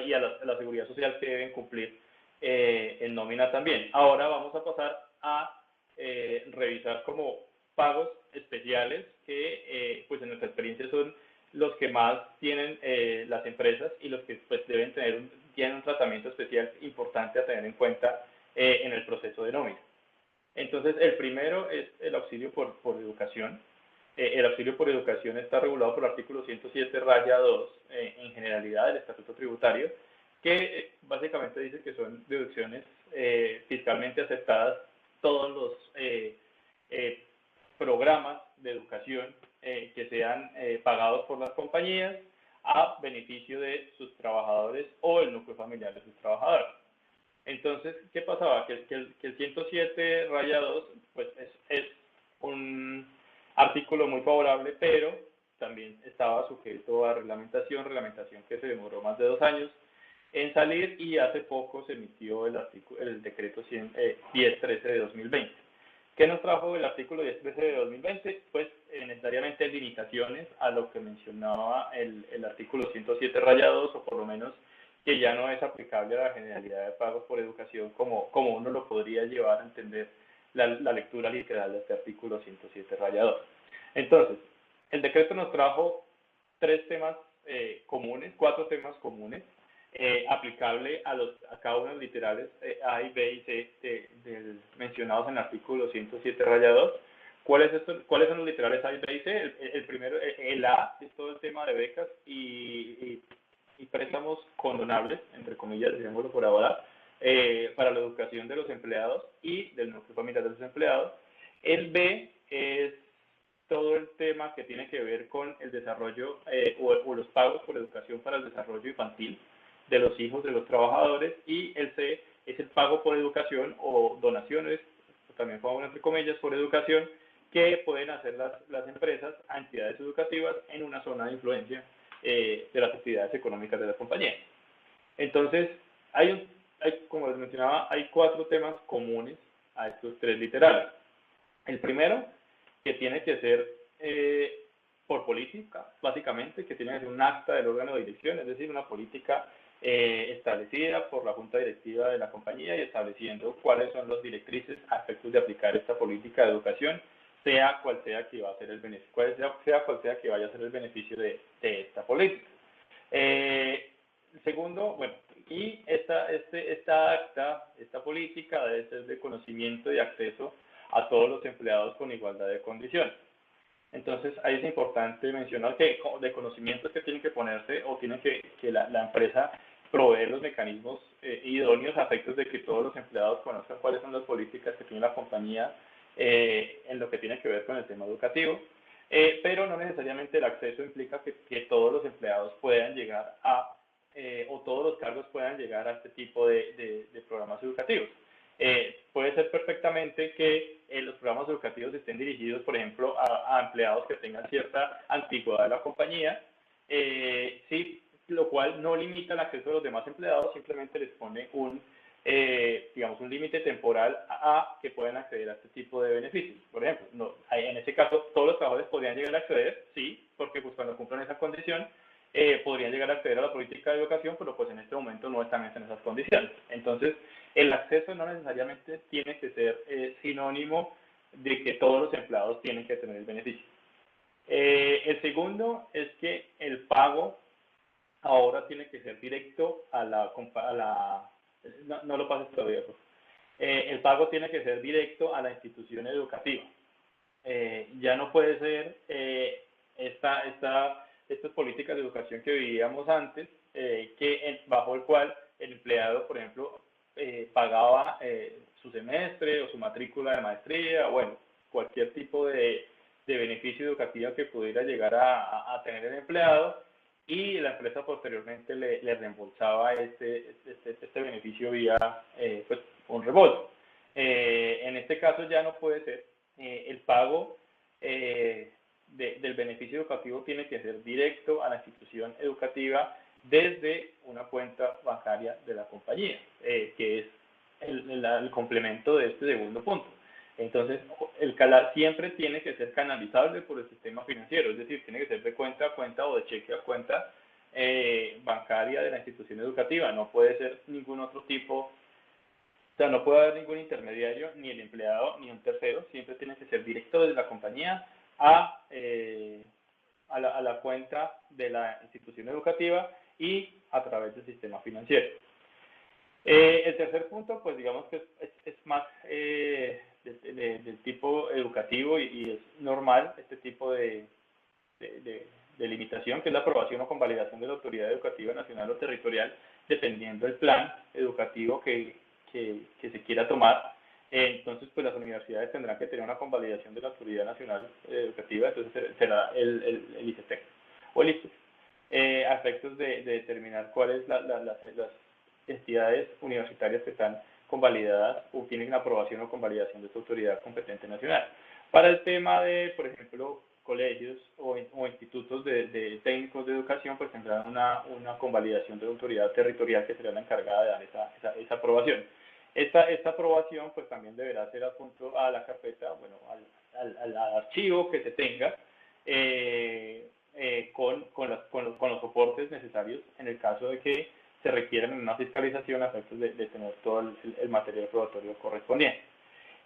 y a la seguridad social que deben cumplir en nómina también. Ahora vamos a pasar a revisar como pagos especiales que pues en nuestra experiencia son los que más tienen las empresas y los que pues tienen un tratamiento especial importante a tener en cuenta en el proceso de nómina. Entonces, el primero es el auxilio por educación. El auxilio por educación está regulado por el artículo 107-2 en generalidad del Estatuto Tributario, que básicamente dice que son deducciones fiscalmente aceptadas todos los programas de educación que sean pagados por las compañías a beneficio de sus trabajadores o el núcleo familiar de sus trabajadores. Entonces, ¿qué pasaba? Que el 107-2 pues es un artículo muy favorable, pero también estaba sujeto a reglamentación que se demoró más de 2 años en salir y hace poco se emitió el decreto 1013 de 2020. ¿Qué nos trajo el artículo 1013 de 2020? Pues necesariamente limitaciones a lo que mencionaba el artículo 107-2, o por lo menos que ya no es aplicable a la generalidad de pagos por educación como uno lo podría llevar a entender la lectura literal de este artículo 107-2. Entonces, el decreto nos trajo 4 temas comunes, aplicable a cada uno de los literales A y B y C mencionados en el artículo 107-2. ¿Cuáles son los literales A y B y C? El primero, el A, es todo el tema de becas y préstamos condonables, entre comillas, digámoslo por ahora, para la educación de los empleados y del núcleo familiar de los empleados. El B es todo el tema que tiene que ver con el desarrollo o los pagos por educación para el desarrollo infantil de los hijos de los trabajadores, y el C es el pago por educación o donaciones, también pago entre comillas, por educación, que pueden hacer las empresas a entidades educativas en una zona de influencia de las actividades económicas de la compañía. Entonces, como les mencionaba, hay 4 temas comunes a estos 3 literales. El primero, que tiene que ser por política, básicamente, que tiene que ser un acta del órgano de dirección, es decir, una política establecida por la junta directiva de la compañía y estableciendo cuáles son las directrices a efectos de aplicar esta política de educación, sea cual sea que va a ser el beneficio, sea cual sea que vaya a ser el beneficio de esta política. Segundo, bueno, y esta política debe ser de conocimiento y acceso a todos los empleados con igualdad de condiciones. Entonces, ahí es importante mencionar que de conocimientos que tienen que ponerse o tiene que la empresa proveer los mecanismos idóneos a efectos de que todos los empleados conozcan cuáles son las políticas que tiene la compañía en lo que tiene que ver con el tema educativo, pero no necesariamente el acceso implica que todos los empleados puedan llegar o todos los cargos puedan llegar a este tipo de programas educativos. Puede ser perfectamente que los programas educativos estén dirigidos, por ejemplo, a empleados que tengan cierta antigüedad de la compañía. Sí, lo cual no limita el acceso de los demás empleados, simplemente les pone digamos, un límite temporal a que puedan acceder a este tipo de beneficios. Por ejemplo, en ese caso, todos los trabajadores podrían llegar a acceder, sí, porque pues cuando cumplan esa condición, podrían llegar a acceder a la política de educación, pero pues en este momento no están en esas condiciones. Entonces, el acceso no necesariamente tiene que ser sinónimo de que todos los empleados tienen que tener el beneficio. El segundo es que el pago ahora tiene que ser directo a la no lo pases todavía, pues. El pago tiene que ser directo a la institución educativa. Ya no puede ser estas políticas de educación que vivíamos antes, bajo el cual el empleado, por ejemplo, pagaba su semestre o su matrícula de maestría, bueno, cualquier tipo de beneficio educativo que pudiera llegar a tener el empleado, y la empresa posteriormente le reembolsaba este beneficio vía pues, un reembolso. En este caso ya no puede ser. El pago del beneficio educativo tiene que ser directo a la institución educativa desde una cuenta bancaria de la compañía, que es el complemento de este segundo punto. Entonces, el siempre tiene que ser canalizable por el sistema financiero, es decir, tiene que ser de cuenta a cuenta o de cheque a cuenta bancaria de la institución educativa. No puede ser ningún otro tipo, o sea, no puede haber ningún intermediario, ni el empleado, ni un tercero. Siempre tiene que ser directo desde la compañía a la cuenta de la institución educativa y a través del sistema financiero. El tercer punto, pues digamos que es más del tipo educativo y es normal este tipo de limitación, que es la aprobación o convalidación de la autoridad educativa nacional o territorial, dependiendo del plan educativo que se quiera tomar. Entonces, pues las universidades tendrán que tener una convalidación de la autoridad nacional educativa, entonces será el ICETEC o el ICETEC, a efectos de determinar cuáles las entidades universitarias que están convalidadas o tienen una aprobación o convalidación de esta autoridad competente nacional. Para el tema de, por ejemplo, colegios o institutos de técnicos de educación, pues tendrán una convalidación de la autoridad territorial que será la encargada de dar esa aprobación. Esta aprobación pues también deberá ser adjunto a la carpeta, bueno, al archivo que se tenga con los soportes necesarios en el caso de que se requieran una fiscalización a efectos de tener todo el material probatorio correspondiente.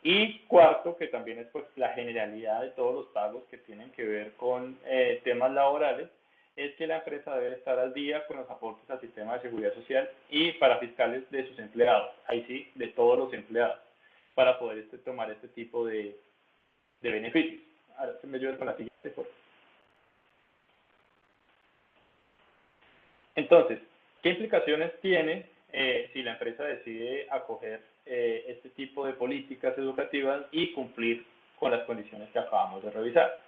Y cuarto, que también es pues la generalidad de todos los pagos que tienen que ver con temas laborales, es que la empresa debe estar al día con los aportes al sistema de seguridad social y para fiscales de sus empleados, ahí sí, de todos los empleados, para poder tomar este tipo de beneficios. Ahora se me ayuda con la siguiente, por favor. Entonces, ¿qué implicaciones tiene si la empresa decide acoger este tipo de políticas educativas y cumplir con las condiciones que acabamos de revisar?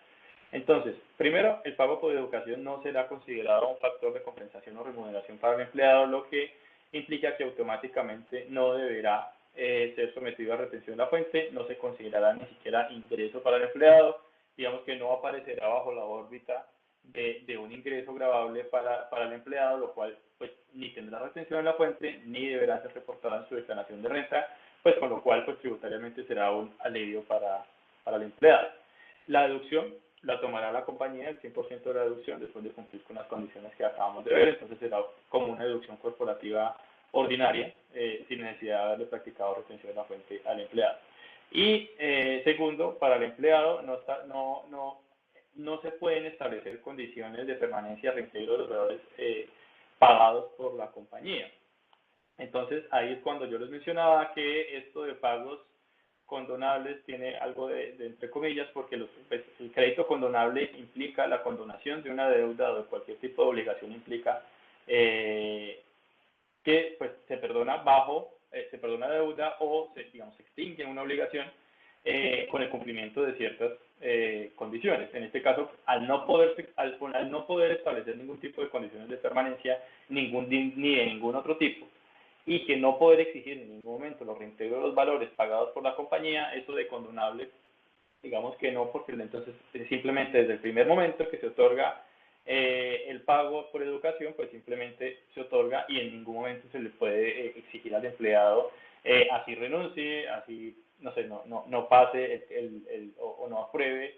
Entonces, primero, el pago por educación no será considerado un factor de compensación o remuneración para el empleado, lo que implica que automáticamente no deberá ser sometido a retención de la fuente, no se considerará ni siquiera ingreso para el empleado, digamos que no aparecerá bajo la órbita de un ingreso gravable para el empleado, lo cual pues ni tendrá retención en la fuente, ni deberá ser reportada en su declaración de renta, pues con lo cual pues tributariamente será un alivio para el empleado. La deducción la tomará la compañía, el 100% de la deducción, después de cumplir con las condiciones que acabamos de ver, entonces será como una deducción corporativa ordinaria, sin necesidad de haberle practicado retención de la fuente al empleado. Y segundo, para el empleado no se pueden establecer condiciones de permanencia reintegro de los valores pagados por la compañía. Entonces, ahí es cuando yo les mencionaba que esto de pagos condonables tiene algo de entre comillas, porque el crédito condonable implica la condonación de una deuda o de cualquier tipo de obligación, implica que pues, se perdona deuda o se extingue una obligación con el cumplimiento de ciertas condiciones. En este caso, al no poder establecer ningún tipo de condiciones de permanencia, ni de ningún otro tipo, y que no poder exigir en ningún momento los reintegros de los valores pagados por la compañía, eso de condonable, digamos que no, porque entonces simplemente desde el primer momento que se otorga el pago por educación pues simplemente se otorga y en ningún momento se le puede exigir al empleado así renuncie, así no sé, no pase o no apruebe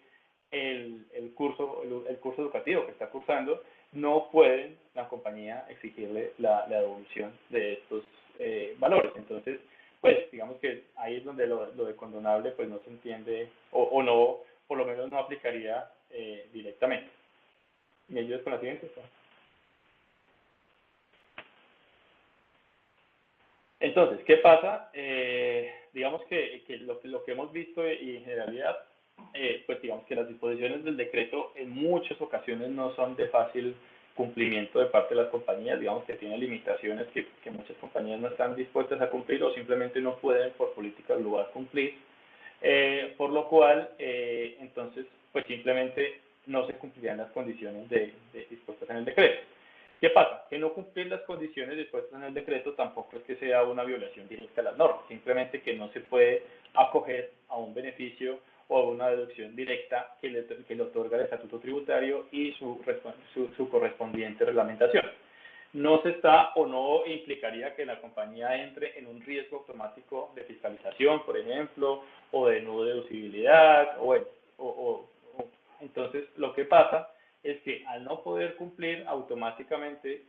el curso educativo que está cursando, no pueden la compañía exigirle la devolución de estos valores. Entonces, pues digamos que ahí es donde lo de condonable pues no se entiende o no, por lo menos no aplicaría directamente. ¿Me ayudas con la siguiente? Entonces, ¿qué pasa? Digamos que lo que hemos visto y en generalidad, pues digamos que las disposiciones del decreto en muchas ocasiones no son de fácil cumplimiento de parte de las compañías, digamos que tienen limitaciones que muchas compañías no están dispuestas a cumplir o simplemente no pueden por política del lugar cumplir, por lo cual, entonces, pues simplemente no se cumplirían las condiciones dispuestas en el decreto. ¿Qué pasa? Que no cumplir las condiciones dispuestas en el decreto tampoco es que sea una violación directa a las normas, simplemente que no se puede acoger a un beneficio o a una deducción directa que le otorga el estatuto tributario y su correspondiente reglamentación. No se está o no implicaría que la compañía entre en un riesgo automático de fiscalización, por ejemplo, o de no deducibilidad, entonces lo que pasa es que al no poder cumplir automáticamente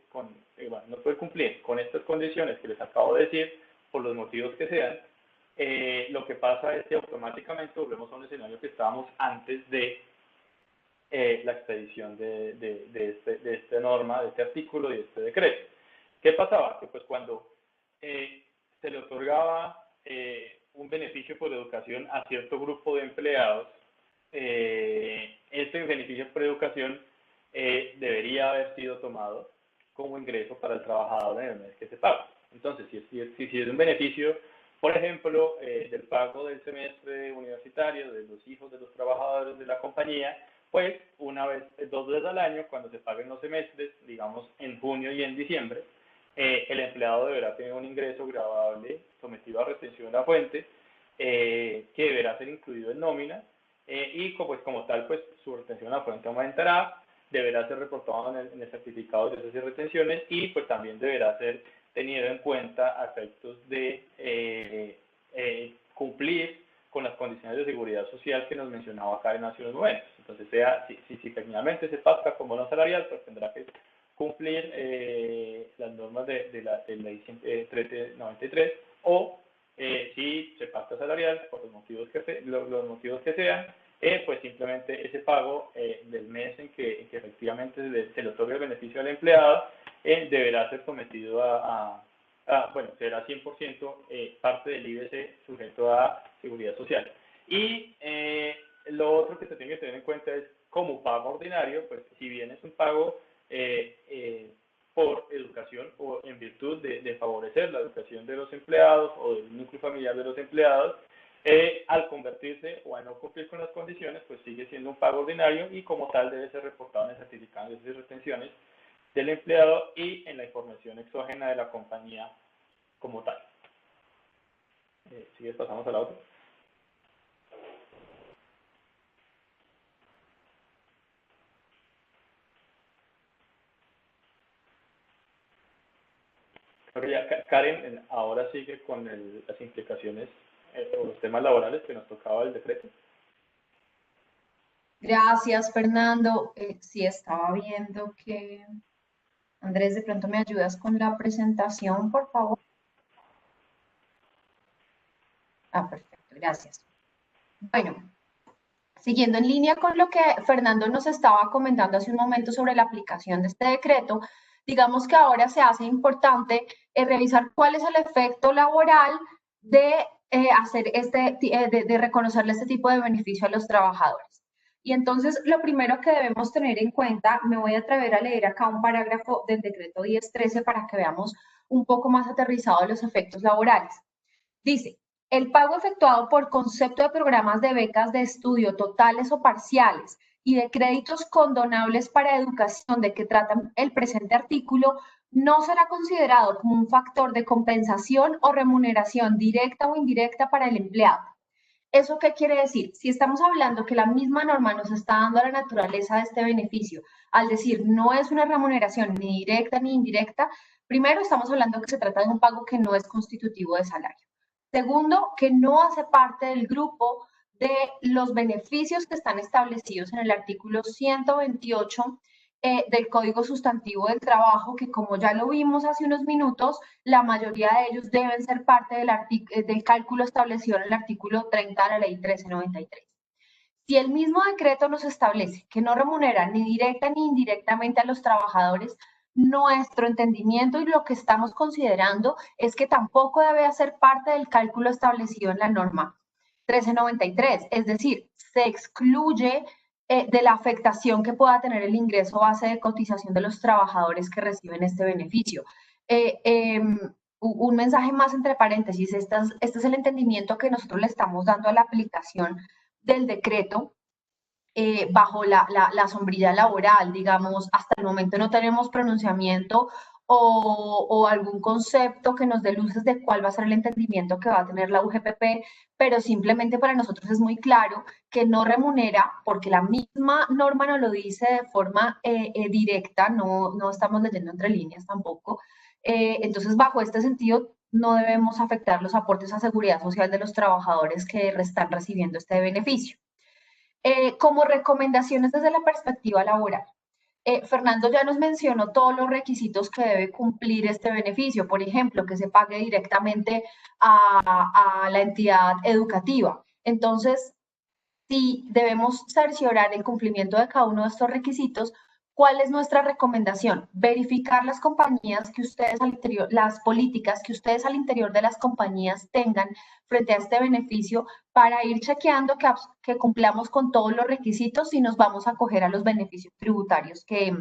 no poder cumplir con estas condiciones que les acabo de decir, por los motivos que sean, lo que pasa es que automáticamente volvemos a un escenario que estábamos antes de la expedición de esta norma, de este artículo y de este decreto. ¿Qué pasaba? Que pues cuando se le otorgaba un beneficio por educación a cierto grupo de empleados, este beneficio por educación debería haber sido tomado como ingreso para el trabajador en el mes que se paga. Entonces, si es un beneficio, por ejemplo, del pago del semestre universitario de los hijos de los trabajadores de la compañía, pues una vez, 2 veces al año, cuando se paguen los semestres, digamos en junio y en diciembre, el empleado deberá tener un ingreso gravable sometido a retención de la fuente, que deberá ser incluido en nómina, y pues, como tal, pues su retención a la fuente aumentará, deberá ser reportado en el certificado de esas retenciones y pues también deberá ser tenido en cuenta a efectos de cumplir con las condiciones de seguridad social que nos mencionaba Karen hace unos momentos. Entonces, si técnicamente se pacta con bono salarial, pues tendrá que cumplir las normas de la ley 1393 o si se pacta salarial por los motivos que sean, pues simplemente ese pago del mes en que efectivamente se le otorga el beneficio al empleado deberá ser sometido bueno, será 100% parte del IBC sujeto a seguridad social. Y lo otro que se tiene que tener en cuenta es, como pago ordinario, pues si bien es un pago por educación o en virtud de favorecer la educación de los empleados o del núcleo familiar de los empleados, al convertirse o a no cumplir con las condiciones, pues sigue siendo un pago ordinario y como tal debe ser reportado en el certificado de retenciones del empleado y en la información exógena de la compañía como tal. Si pasamos a la otra. Creo que ya Karen ahora sigue con las implicaciones o los temas laborales que nos tocaba el decreto. Gracias, Fernando. Sí, estaba viendo que... Andrés, de pronto me ayudas con la presentación, por favor. Ah, perfecto, gracias. Bueno, siguiendo en línea con lo que Fernando nos estaba comentando hace un momento sobre la aplicación de este decreto, digamos que ahora se hace importante revisar cuál es el efecto laboral de de reconocerle este tipo de beneficio a los trabajadores. Y entonces, lo primero que debemos tener en cuenta, me voy a atrever a leer acá un parágrafo del decreto 1013 para que veamos un poco más aterrizados los efectos laborales. Dice, el pago efectuado por concepto de programas de becas de estudio totales o parciales y de créditos condonables para educación de que trata el presente artículo no será considerado como un factor de compensación o remuneración directa o indirecta para el empleado. ¿Eso qué quiere decir? Si estamos hablando que la misma norma nos está dando a la naturaleza de este beneficio, al decir no es una remuneración ni directa ni indirecta, primero estamos hablando que se trata de un pago que no es constitutivo de salario. Segundo, que no hace parte del grupo de los beneficios que están establecidos en el artículo 128 del Código Sustantivo del Trabajo, que como ya lo vimos hace unos minutos, la mayoría de ellos deben ser parte del cálculo establecido en el artículo 30 de la Ley 1393. Si el mismo decreto nos establece que no remunera ni directa ni indirectamente a los trabajadores, nuestro entendimiento y lo que estamos considerando es que tampoco debe hacer parte del cálculo establecido en la norma 1393, es decir, se excluye de la afectación que pueda tener el ingreso base de cotización de los trabajadores que reciben este beneficio. Un mensaje más entre paréntesis, este es el entendimiento que nosotros le estamos dando a la aplicación del decreto bajo la sombrilla laboral, digamos, hasta el momento no tenemos pronunciamiento o algún concepto que nos dé luces de cuál va a ser el entendimiento que va a tener la UGPP, pero simplemente para nosotros es muy claro que no remunera, porque la misma norma nos lo dice de forma directa, no estamos leyendo entre líneas tampoco. Entonces, bajo este sentido, no debemos afectar los aportes a seguridad social de los trabajadores que están recibiendo este beneficio. Como recomendaciones desde la perspectiva laboral. Fernando ya nos mencionó todos los requisitos que debe cumplir este beneficio, por ejemplo, que se pague directamente a la entidad educativa. Entonces, si debemos cerciorar el cumplimiento de cada uno de estos requisitos, ¿cuál es nuestra recomendación? Verificar las compañías que ustedes al interior, las políticas que ustedes al interior de las compañías tengan frente a este beneficio para ir chequeando que cumplamos con todos los requisitos y nos vamos a acoger a los beneficios tributarios que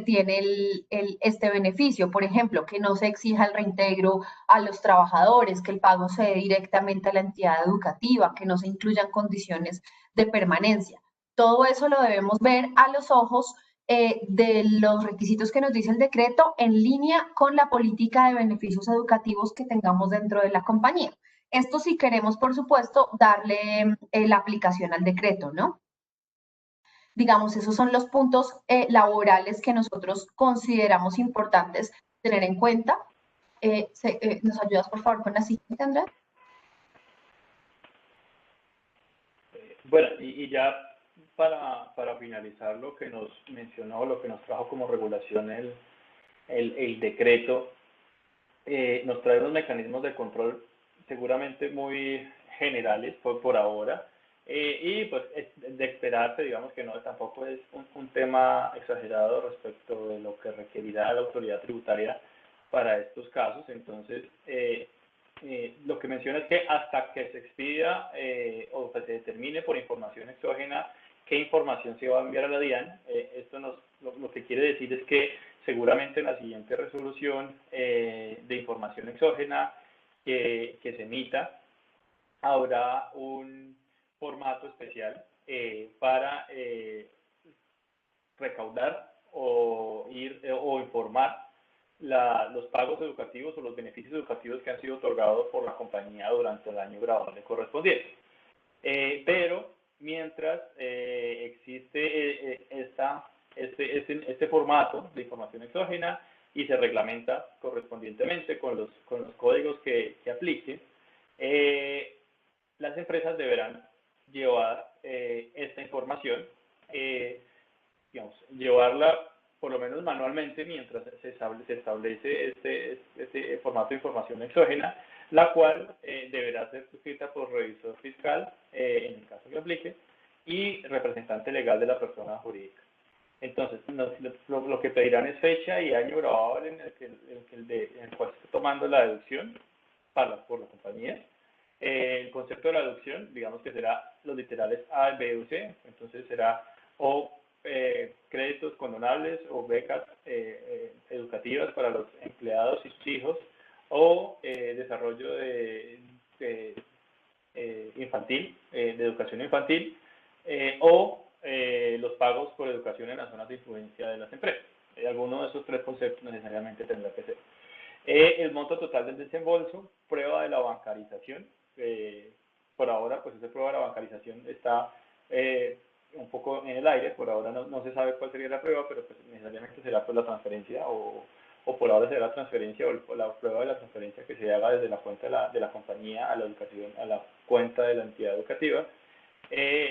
tiene este beneficio. Por ejemplo, que no se exija el reintegro a los trabajadores, que el pago se dé directamente a la entidad educativa, que no se incluyan condiciones de permanencia. Todo eso lo debemos ver a los ojos de los requisitos que nos dice el decreto en línea con la política de beneficios educativos que tengamos dentro de la compañía. Esto si queremos, por supuesto, darle la aplicación al decreto, ¿no? Digamos, esos son los puntos laborales que nosotros consideramos importantes tener en cuenta. ¿Nos ayudas, por favor, con la siguiente, Andrés? Bueno, y ya para finalizar lo que nos mencionó, lo que nos trajo como regulación el decreto, nos trae unos mecanismos de control seguramente muy generales por ahora, y pues es de esperarse, digamos que no tampoco es un tema exagerado respecto de lo que requerirá la autoridad tributaria para estos casos. Entonces, lo que menciona es que hasta que se expida o que se determine por información exógena qué información se va a enviar a la DIAN, esto lo que quiere decir es que seguramente en la siguiente resolución de información exógena que se emita, habrá un formato especial para recaudar o informar los pagos educativos o los beneficios educativos que han sido otorgados por la compañía durante el año grabable correspondiente. Pero mientras existe este formato de información exógena y se reglamenta correspondientemente con los códigos que apliquen, las empresas deberán llevar esta información, digamos, llevarla por lo menos manualmente mientras se establece este formato de información exógena, la cual deberá ser suscrita por revisor fiscal, en el caso que aplique, y representante legal de la persona jurídica. Entonces, lo que pedirán es fecha y año grabable en el cual se esté tomando la deducción por la compañía. El concepto de la deducción, digamos que será los literales A, B o C, entonces será o créditos condonables o becas educativas para los empleados y sus hijos, o desarrollo infantil, de educación infantil, o los pagos por educación en las zonas de influencia de las empresas. Alguno de esos tres conceptos necesariamente tendrá que ser. El monto total del desembolso, prueba de la bancarización, por ahora, pues ese prueba de la bancarización está un poco en el aire, por ahora no se sabe cuál sería la prueba, pero pues necesariamente será pues la transferencia o por ahora será la transferencia o la prueba de la transferencia que se haga desde la cuenta de la compañía a la educación, a la cuenta de la entidad educativa.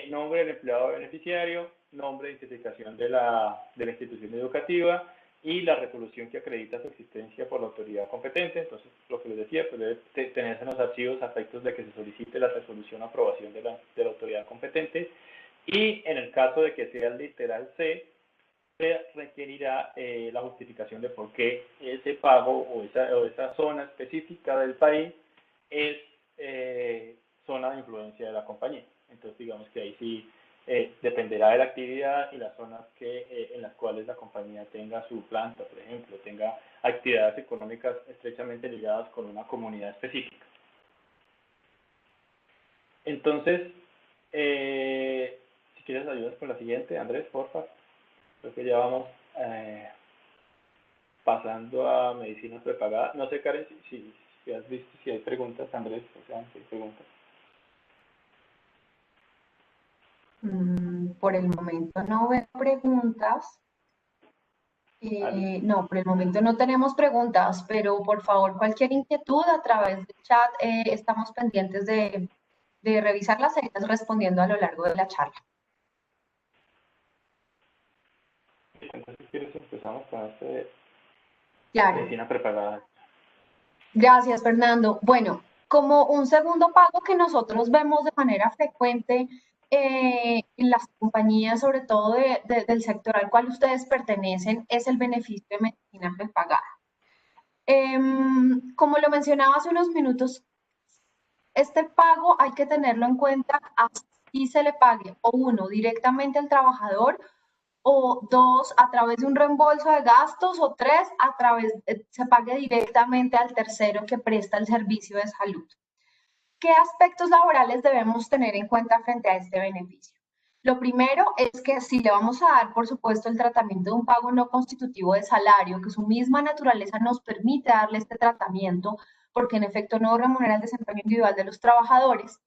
Nombre del empleado beneficiario, nombre de identificación de la institución educativa y la resolución que acredita su existencia por la autoridad competente. Entonces, lo que les decía, pues debe tenerse en los archivos a efectos de que se solicite la resolución o aprobación de la autoridad competente. Y en el caso de que sea el literal C, se requerirá la justificación de por qué ese pago o esa zona específica del país es zona de influencia de la compañía. Entonces, digamos que ahí sí dependerá de la actividad y las zonas en las cuales la compañía tenga su planta, por ejemplo, tenga actividades económicas estrechamente ligadas con una comunidad específica. Entonces, si quieres ayudas con la siguiente, Andrés, porfa. Creo que ya vamos pasando a medicina prepagada. No sé, Karen, si has visto, si hay preguntas, Andrés, o sea, si hay preguntas. Por el momento no veo preguntas. No, por el momento no tenemos preguntas, pero por favor, cualquier inquietud a través del chat, estamos pendientes de revisarlas e irlas respondiendo a lo largo de la charla. Entonces, si quieres, empezamos con Claro. medicina prepagada. Gracias, Fernando. Bueno, como un segundo pago que nosotros vemos de manera frecuente en las compañías, sobre todo del sector al cual ustedes pertenecen, es el beneficio de medicina prepagada. Como lo mencionaba hace unos minutos, este pago hay que tenerlo en cuenta así se le pague o uno directamente al trabajador o dos a través de un reembolso de gastos o tres a través se pague directamente al tercero que presta el servicio de salud. ¿Qué aspectos laborales debemos tener en cuenta frente a este beneficio? Lo primero es que si le vamos a dar, por supuesto, el tratamiento de un pago no constitutivo de salario, que su misma naturaleza nos permite darle este tratamiento, porque en efecto no remunera el desempeño individual de los trabajadores,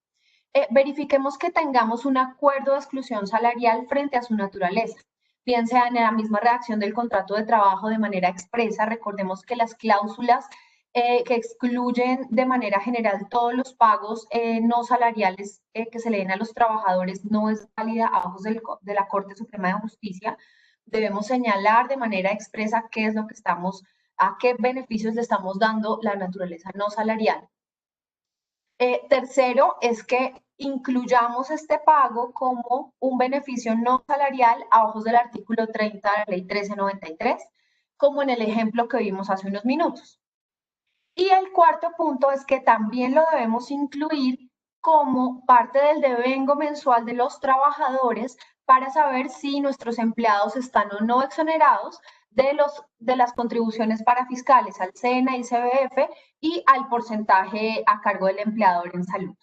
verifiquemos que tengamos un acuerdo de exclusión salarial frente a su naturaleza. Bien sea en la misma redacción del contrato de trabajo de manera expresa, recordemos que las cláusulas que excluyen de manera general todos los pagos no salariales que se le den a los trabajadores no es válida a ojos de la Corte Suprema de Justicia. Debemos señalar de manera expresa qué es lo que estamos, a qué beneficios le estamos dando la naturaleza no salarial. Tercero es que incluyamos este pago como un beneficio no salarial a ojos del artículo 30 de la ley 1393, como en el ejemplo que vimos hace unos minutos. Y el cuarto punto es que también lo debemos incluir como parte del devengo mensual de los trabajadores para saber si nuestros empleados están o no exonerados de las contribuciones parafiscales al SENA y CBF y al porcentaje a cargo del empleador en salud.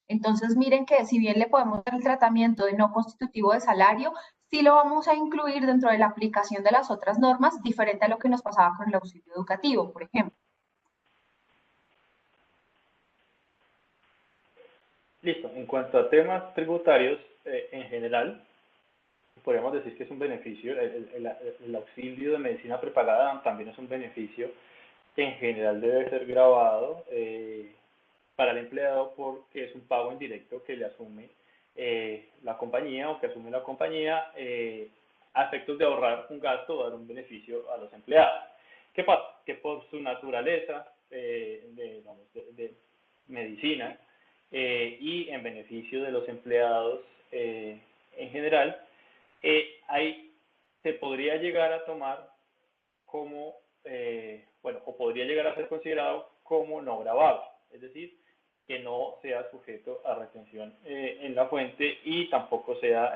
Entonces, miren que si bien le podemos dar el tratamiento de no constitutivo de salario, sí lo vamos a incluir dentro de la aplicación de las otras normas, diferente a lo que nos pasaba con el auxilio educativo, por ejemplo. Listo. En cuanto a temas tributarios, en general, podríamos decir que es un beneficio. El auxilio de medicina prepagada también es un beneficio que en general debe ser grabado para el empleado porque es un pago indirecto que le asume la compañía o que asume la compañía a efectos de ahorrar un gasto o dar un beneficio a los empleados. ¿Qué pasa? Que por su naturaleza de medicina y en beneficio de los empleados en general, ahí se podría llegar a tomar como, o podría llegar a ser considerado como no grabable, es decir, que no sea sujeto a retención en la fuente y tampoco sea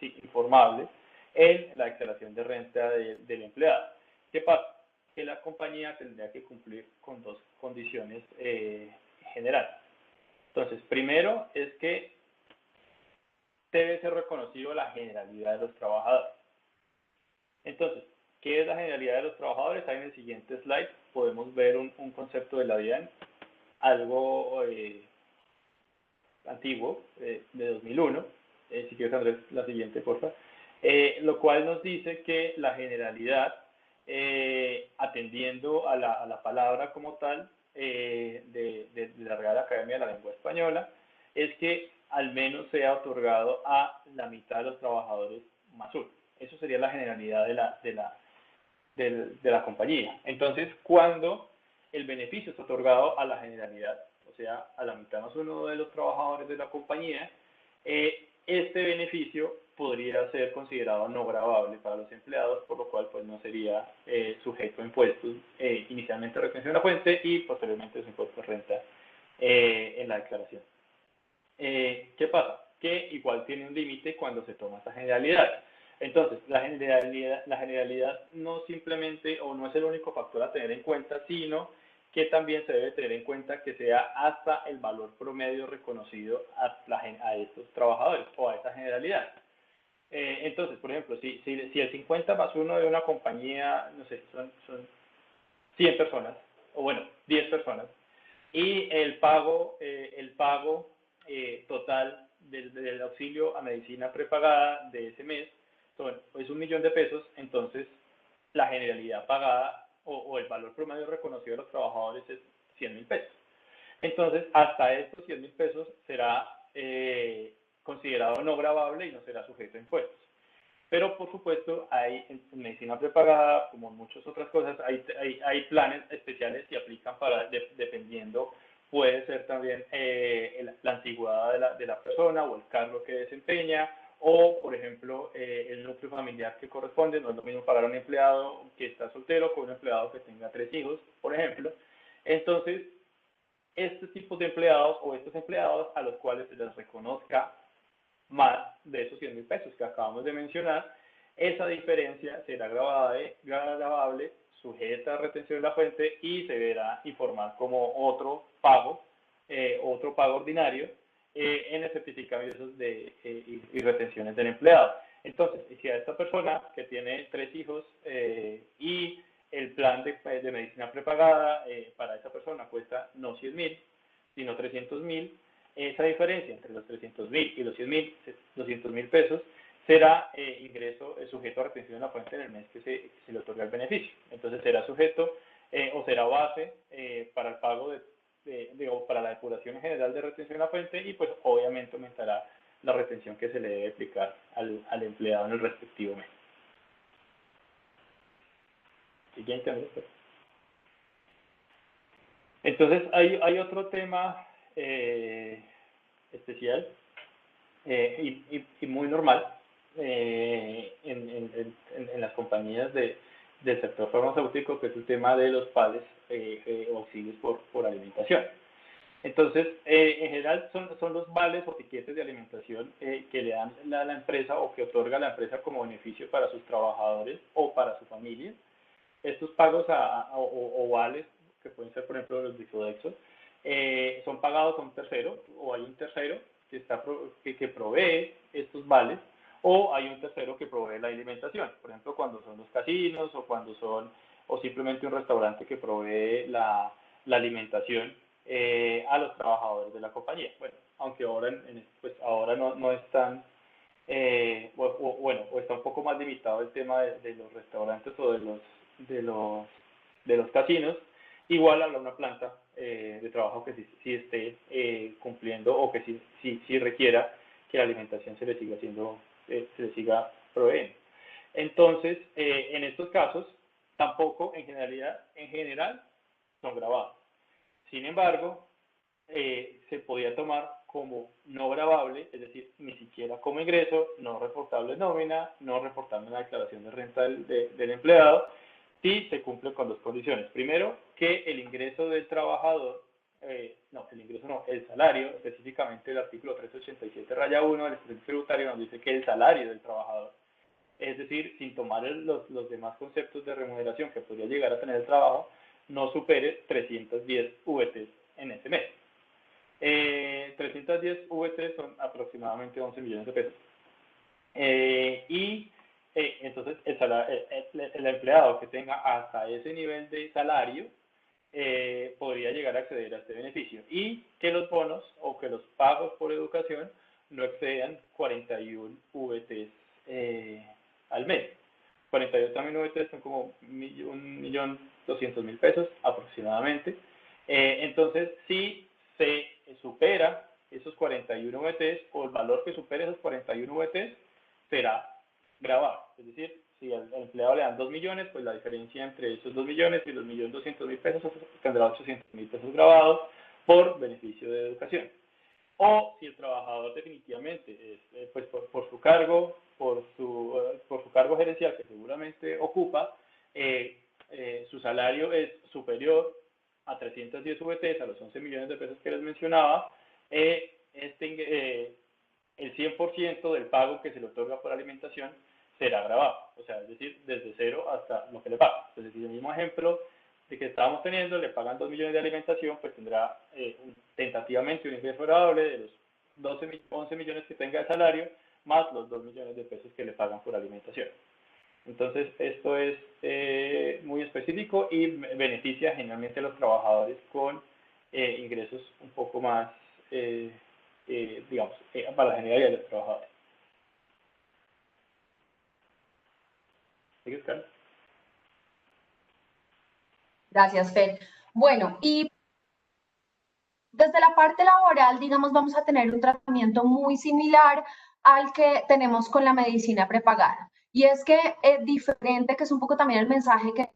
informable en la declaración de renta del empleado. ¿Qué pasa? Que la compañía tendría que cumplir con dos condiciones generales. Entonces, primero es que debe ser reconocido la generalidad de los trabajadores. Entonces, ¿qué es la generalidad de los trabajadores? Ahí en el siguiente slide podemos ver un concepto de la DIAN, algo antiguo, de 2001. Si quieres, Andrés, la siguiente, por favor. Lo cual nos dice que la generalidad, atendiendo a la palabra como tal de la Real Academia de la Lengua Española, es que al menos sea otorgado a la mitad de los trabajadores más uno. Eso sería la generalidad de la compañía. Entonces, cuando el beneficio es otorgado a la generalidad, o sea, a la mitad más uno de los trabajadores de la compañía, este beneficio podría ser considerado no gravable para los empleados, por lo cual pues no sería sujeto a impuestos, inicialmente retención de la fuente y posteriormente los impuestos de renta en la declaración. ¿Qué pasa? Que igual tiene un límite cuando se toma esta generalidad. Entonces, la generalidad no simplemente, o no es el único factor a tener en cuenta, sino que también se debe tener en cuenta que sea hasta el valor promedio reconocido a estos trabajadores o a esa generalidad. Entonces, por ejemplo, si el 50 más 1 de una compañía, no sé, son 100 personas, o bueno, 10 personas, y el pago total del auxilio a medicina prepagada de ese mes es 1.000.000 de pesos, entonces la generalidad pagada o el valor promedio reconocido de los trabajadores es 100.000 pesos. Entonces, hasta estos 100.000 pesos será considerado no gravable y no será sujeto a impuestos. Pero, por supuesto, hay en medicina prepagada, como en muchas otras cosas, hay planes especiales que aplican para, dependiendo, puede ser también la antigüedad de la persona o el cargo que desempeña, o, por ejemplo, el núcleo familiar que corresponde. No es lo mismo pagar a un empleado que está soltero con un empleado que tenga 3 hijos, por ejemplo. Entonces, estos tipos de empleados o estos empleados a los cuales se les reconozca más de esos 100.000 pesos que acabamos de mencionar, esa diferencia será gravable, sujeta a retención de la fuente y se deberá informar como otro pago ordinario en el certificado de ingresos y retenciones del empleado. Entonces, si a esta persona que tiene 3 hijos y el plan de medicina prepagada para esa persona cuesta no 100.000, sino 300.000, esa diferencia entre los 300.000 y los 200.000 pesos será ingreso sujeto a retención de la fuente en el mes que se le otorga el beneficio. Entonces será sujeto o será base para el pago para la depuración general de retención de la fuente y pues obviamente aumentará la retención que se le debe aplicar al empleado en el respectivo mes. Siguiente, Andrés. Entonces hay otro tema especial y muy normal en las compañías del sector farmacéutico, que es el tema de los PALES o auxilios por alimentación. Entonces, en general son los vales o tiquetes de alimentación que le dan la empresa o que otorga la empresa como beneficio para sus trabajadores o para su familia. Estos pagos o vales, que pueden ser, por ejemplo, los Bifodexos, son pagados a un tercero, o hay un tercero que provee estos vales, o hay un tercero que provee la alimentación. Por ejemplo, cuando son los casinos, o simplemente un restaurante que provee la alimentación a los trabajadores de la compañía. Bueno, aunque ahora no están, o está un poco más limitado el tema de los restaurantes o de los casinos. Igual habrá una planta de trabajo que sí esté cumpliendo o que sí requiera que la alimentación se le siga proveyendo. Entonces, en estos casos, tampoco en general son gravados. Sin embargo, se podía tomar como no gravable, es decir, ni siquiera como ingreso, no reportable en nómina, no reportable en la declaración de renta del empleado, si se cumple con dos condiciones. Primero, que el ingreso del trabajador, el salario, específicamente el artículo 387-1 del Estatuto Tributario nos dice que el salario del trabajador, es decir, sin tomar los demás conceptos de remuneración que podría llegar a tener el trabajo, no supere 310 VTs en ese mes. 310 VTs son aproximadamente 11 millones de pesos. Entonces el empleado que tenga hasta ese nivel de salario podría llegar a acceder a este beneficio, y que los bonos o que los pagos por educación no excedan 41 VTs al mes. 41 también VTs son como 1.200.000 pesos aproximadamente. Entonces, si se supera esos 41 VTs o el valor que supere esos 41 VTs, será grabado. Es decir, si al empleado le dan 2 millones, pues la diferencia entre esos 2 millones y los 1.200.000 pesos tendrá 800.000 pesos grabados por beneficio de educación. O si el trabajador definitivamente, pues por su cargo, por su cargo gerencial que seguramente ocupa, su salario es superior a 310 VTs, a los 11 millones de pesos que les mencionaba, el 100% del pago que se le otorga por alimentación será grabado, o sea, es decir, desde cero hasta lo que le pagan. Entonces, si el mismo ejemplo de que estábamos teniendo, le pagan 2 millones de alimentación, pues tendrá tentativamente un ingreso grabable de los 11 millones que tenga de salario, más los 2 millones de pesos que le pagan por alimentación. Entonces, esto es muy específico y beneficia generalmente a los trabajadores con ingresos un poco más, digamos, para la generalidad de los trabajadores. ¿Sigues, Carlos? Gracias, Fer. Bueno, y desde la parte laboral, digamos, vamos a tener un tratamiento muy similar al que tenemos con la medicina prepagada. Y es que es diferente, que es un poco también el mensaje que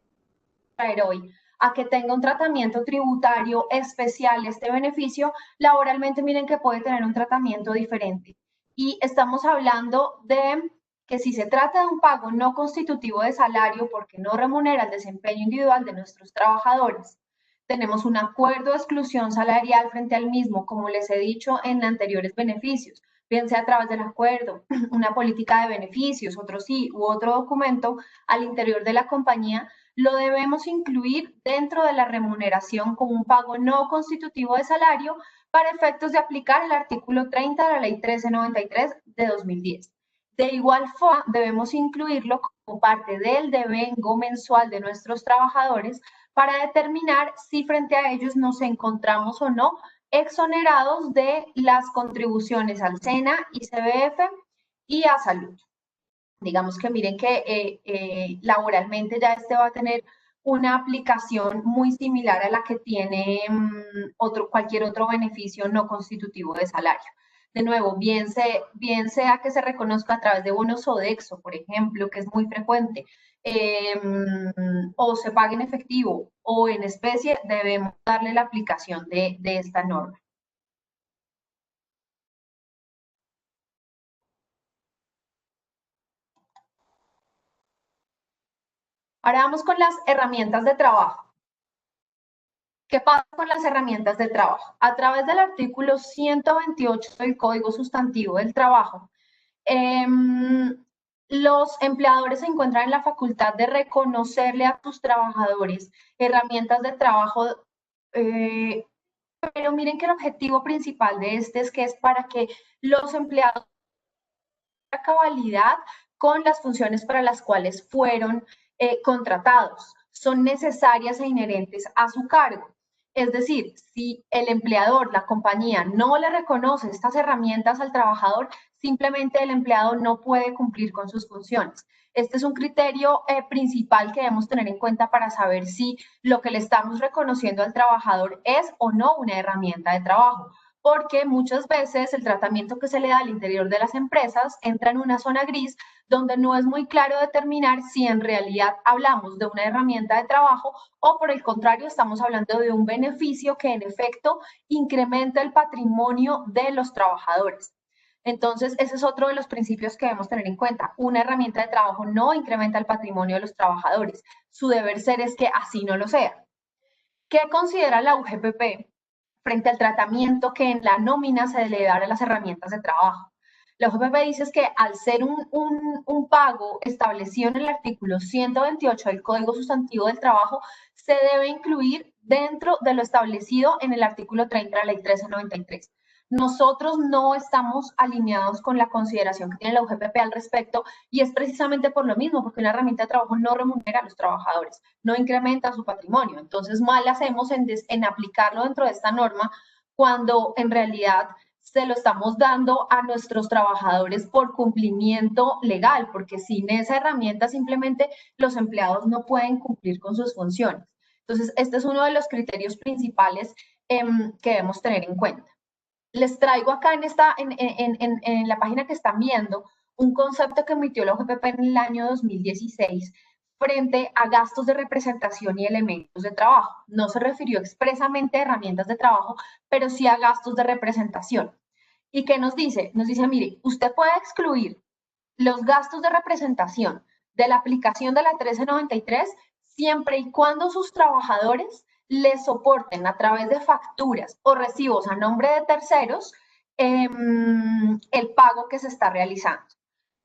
traer hoy, a que tenga un tratamiento tributario especial este beneficio, laboralmente miren que puede tener un tratamiento diferente. Y estamos hablando de que si se trata de un pago no constitutivo de salario porque no remunera el desempeño individual de nuestros trabajadores, tenemos un acuerdo de exclusión salarial frente al mismo, como les he dicho en anteriores beneficios, bien sea a través del acuerdo, una política de beneficios, otro sí, u otro documento al interior de la compañía, lo debemos incluir dentro de la remuneración como un pago no constitutivo de salario para efectos de aplicar el artículo 30 de la Ley 1393 de 2010. De igual forma, debemos incluirlo como parte del devengo mensual de nuestros trabajadores para determinar si frente a ellos nos encontramos o no exonerados de las contribuciones al SENA, ICBF y a salud. Digamos que miren que laboralmente ya este va a tener una aplicación muy similar a la que tiene cualquier otro beneficio no constitutivo de salario. De nuevo, bien sea que se reconozca a través de bonos Sodexo, por ejemplo, que es muy frecuente, o se pague en efectivo o en especie, debemos darle la aplicación de esta norma. Ahora vamos con las herramientas de trabajo. ¿Qué pasa con las herramientas de trabajo? A través del artículo 128 del Código Sustantivo del Trabajo, los empleadores se encuentran en la facultad de reconocerle a sus trabajadores herramientas de trabajo, pero miren que el objetivo principal de este es que es para que los empleados tengan cabalidad con las funciones para las cuales fueron contratados. Son necesarias e inherentes a su cargo. Es decir, si el empleador, la compañía, no le reconoce estas herramientas al trabajador, simplemente el empleado no puede cumplir con sus funciones. Este es un criterio principal que debemos tener en cuenta para saber si lo que le estamos reconociendo al trabajador es o no una herramienta de trabajo, porque muchas veces el tratamiento que se le da al interior de las empresas entra en una zona gris donde no es muy claro determinar si en realidad hablamos de una herramienta de trabajo o por el contrario estamos hablando de un beneficio que en efecto incrementa el patrimonio de los trabajadores. Entonces, ese es otro de los principios que debemos tener en cuenta. Una herramienta de trabajo no incrementa el patrimonio de los trabajadores. Su deber ser es que así no lo sea. ¿Qué considera la UGPP frente al tratamiento que en la nómina se le da a las herramientas de trabajo? La UGPP dice que al ser un pago establecido en el artículo 128 del Código Sustantivo del Trabajo, se debe incluir dentro de lo establecido en el artículo 30 de la Ley 1393. nosotros no estamos alineados con la consideración que tiene la UGPP al respecto, y es precisamente por lo mismo, porque una herramienta de trabajo no remunera a los trabajadores, no incrementa su patrimonio. Entonces, mal hacemos en aplicarlo dentro de esta norma cuando en realidad se lo estamos dando a nuestros trabajadores por cumplimiento legal, porque sin esa herramienta simplemente los empleados no pueden cumplir con sus funciones. Entonces, este es uno de los criterios principales que debemos tener en cuenta. Les traigo acá en la página que están viendo un concepto que emitió la OGPP en el año 2016 frente a gastos de representación y elementos de trabajo. No se refirió expresamente a herramientas de trabajo, pero sí a gastos de representación. ¿Y qué nos dice? Nos dice, mire, usted puede excluir los gastos de representación de la aplicación de la 1393 siempre y cuando sus trabajadores les soporten a través de facturas o recibos a nombre de terceros el pago que se está realizando.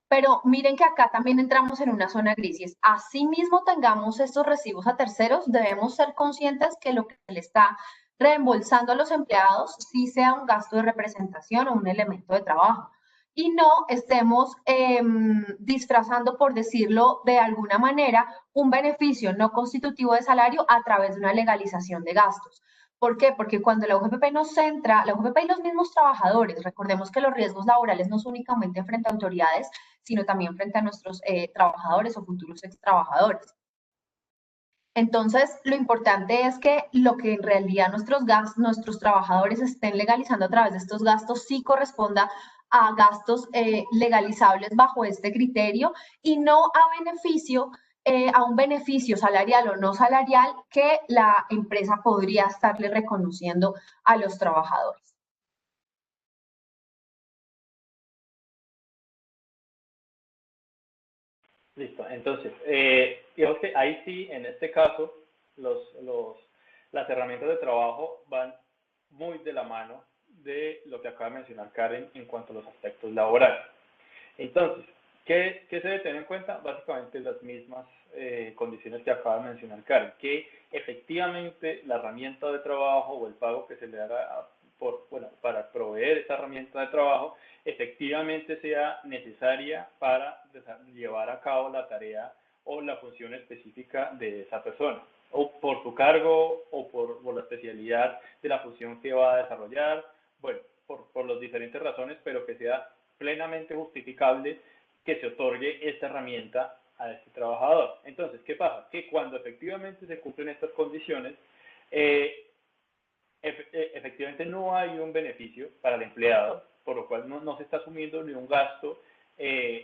Pero miren que acá también entramos en una zona gris y es, así mismo tengamos estos recibos a terceros, debemos ser conscientes que lo que le está reembolsando a los empleados sí sea un gasto de representación o un elemento de trabajo. Y no estemos disfrazando, por decirlo de alguna manera, un beneficio no constitutivo de salario a través de una legalización de gastos. ¿Por qué? Porque cuando la UGPP nos centra, la UGPP y los mismos trabajadores, recordemos que los riesgos laborales no son únicamente frente a autoridades, sino también frente a nuestros trabajadores o futuros extrabajadores. Entonces, lo importante es que lo que en realidad nuestros trabajadores estén legalizando a través de estos gastos sí corresponda a gastos legalizables bajo este criterio y no a un beneficio salarial o no salarial que la empresa podría estarle reconociendo a los trabajadores. Listo, entonces, digamos que ahí sí, en este caso, las herramientas de trabajo van muy de la mano de lo que acaba de mencionar Karen en cuanto a los aspectos laborales. Entonces, ¿qué se debe tener en cuenta? Básicamente las mismas condiciones que acaba de mencionar Karen, que efectivamente la herramienta de trabajo o el pago que se le dará para proveer esta herramienta de trabajo efectivamente sea necesaria para llevar a cabo la tarea o la función específica de esa persona, o por su cargo o por la especialidad de la función que va a desarrollar, bueno, por las diferentes razones, pero que sea plenamente justificable que se otorgue esta herramienta a este trabajador. Entonces, ¿qué pasa? Que cuando efectivamente se cumplen estas condiciones, efectivamente no hay un beneficio para el empleado, por lo cual no se está asumiendo ni un gasto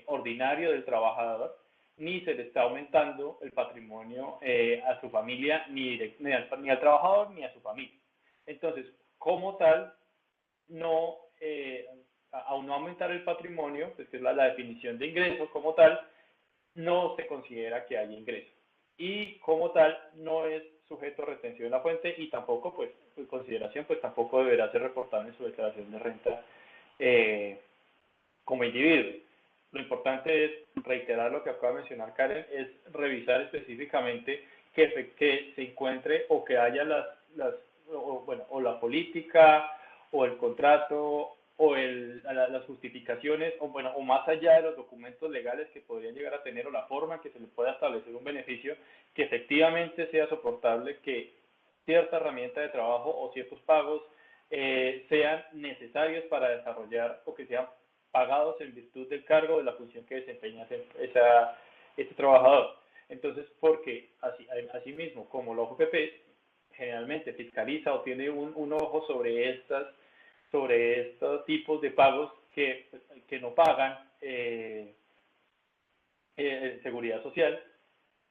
ordinario del trabajador, ni se le está aumentando el patrimonio a su familia, ni al trabajador ni a su familia. Entonces, como tal, no, aún no aumentar el patrimonio, pues que es la definición de ingresos como tal, no se considera que haya ingreso. Y como tal, no es sujeto a retención de la fuente y tampoco, pues, en consideración, pues tampoco deberá ser reportado en su declaración de renta como individuo. Lo importante es reiterar lo que acaba de mencionar Karen, es revisar específicamente que se encuentre o que haya o la política o el contrato o las justificaciones o más allá de los documentos legales que podrían llegar a tener o la forma en que se le pueda establecer un beneficio que efectivamente sea soportable, que cierta herramienta de trabajo o ciertos pagos sean necesarios para desarrollar o que sean pagados en virtud del cargo de la función que desempeña ese trabajador. Entonces, porque así mismo, como la OGPP generalmente fiscaliza o tiene un ojo sobre estos tipos de pagos que no pagan seguridad social,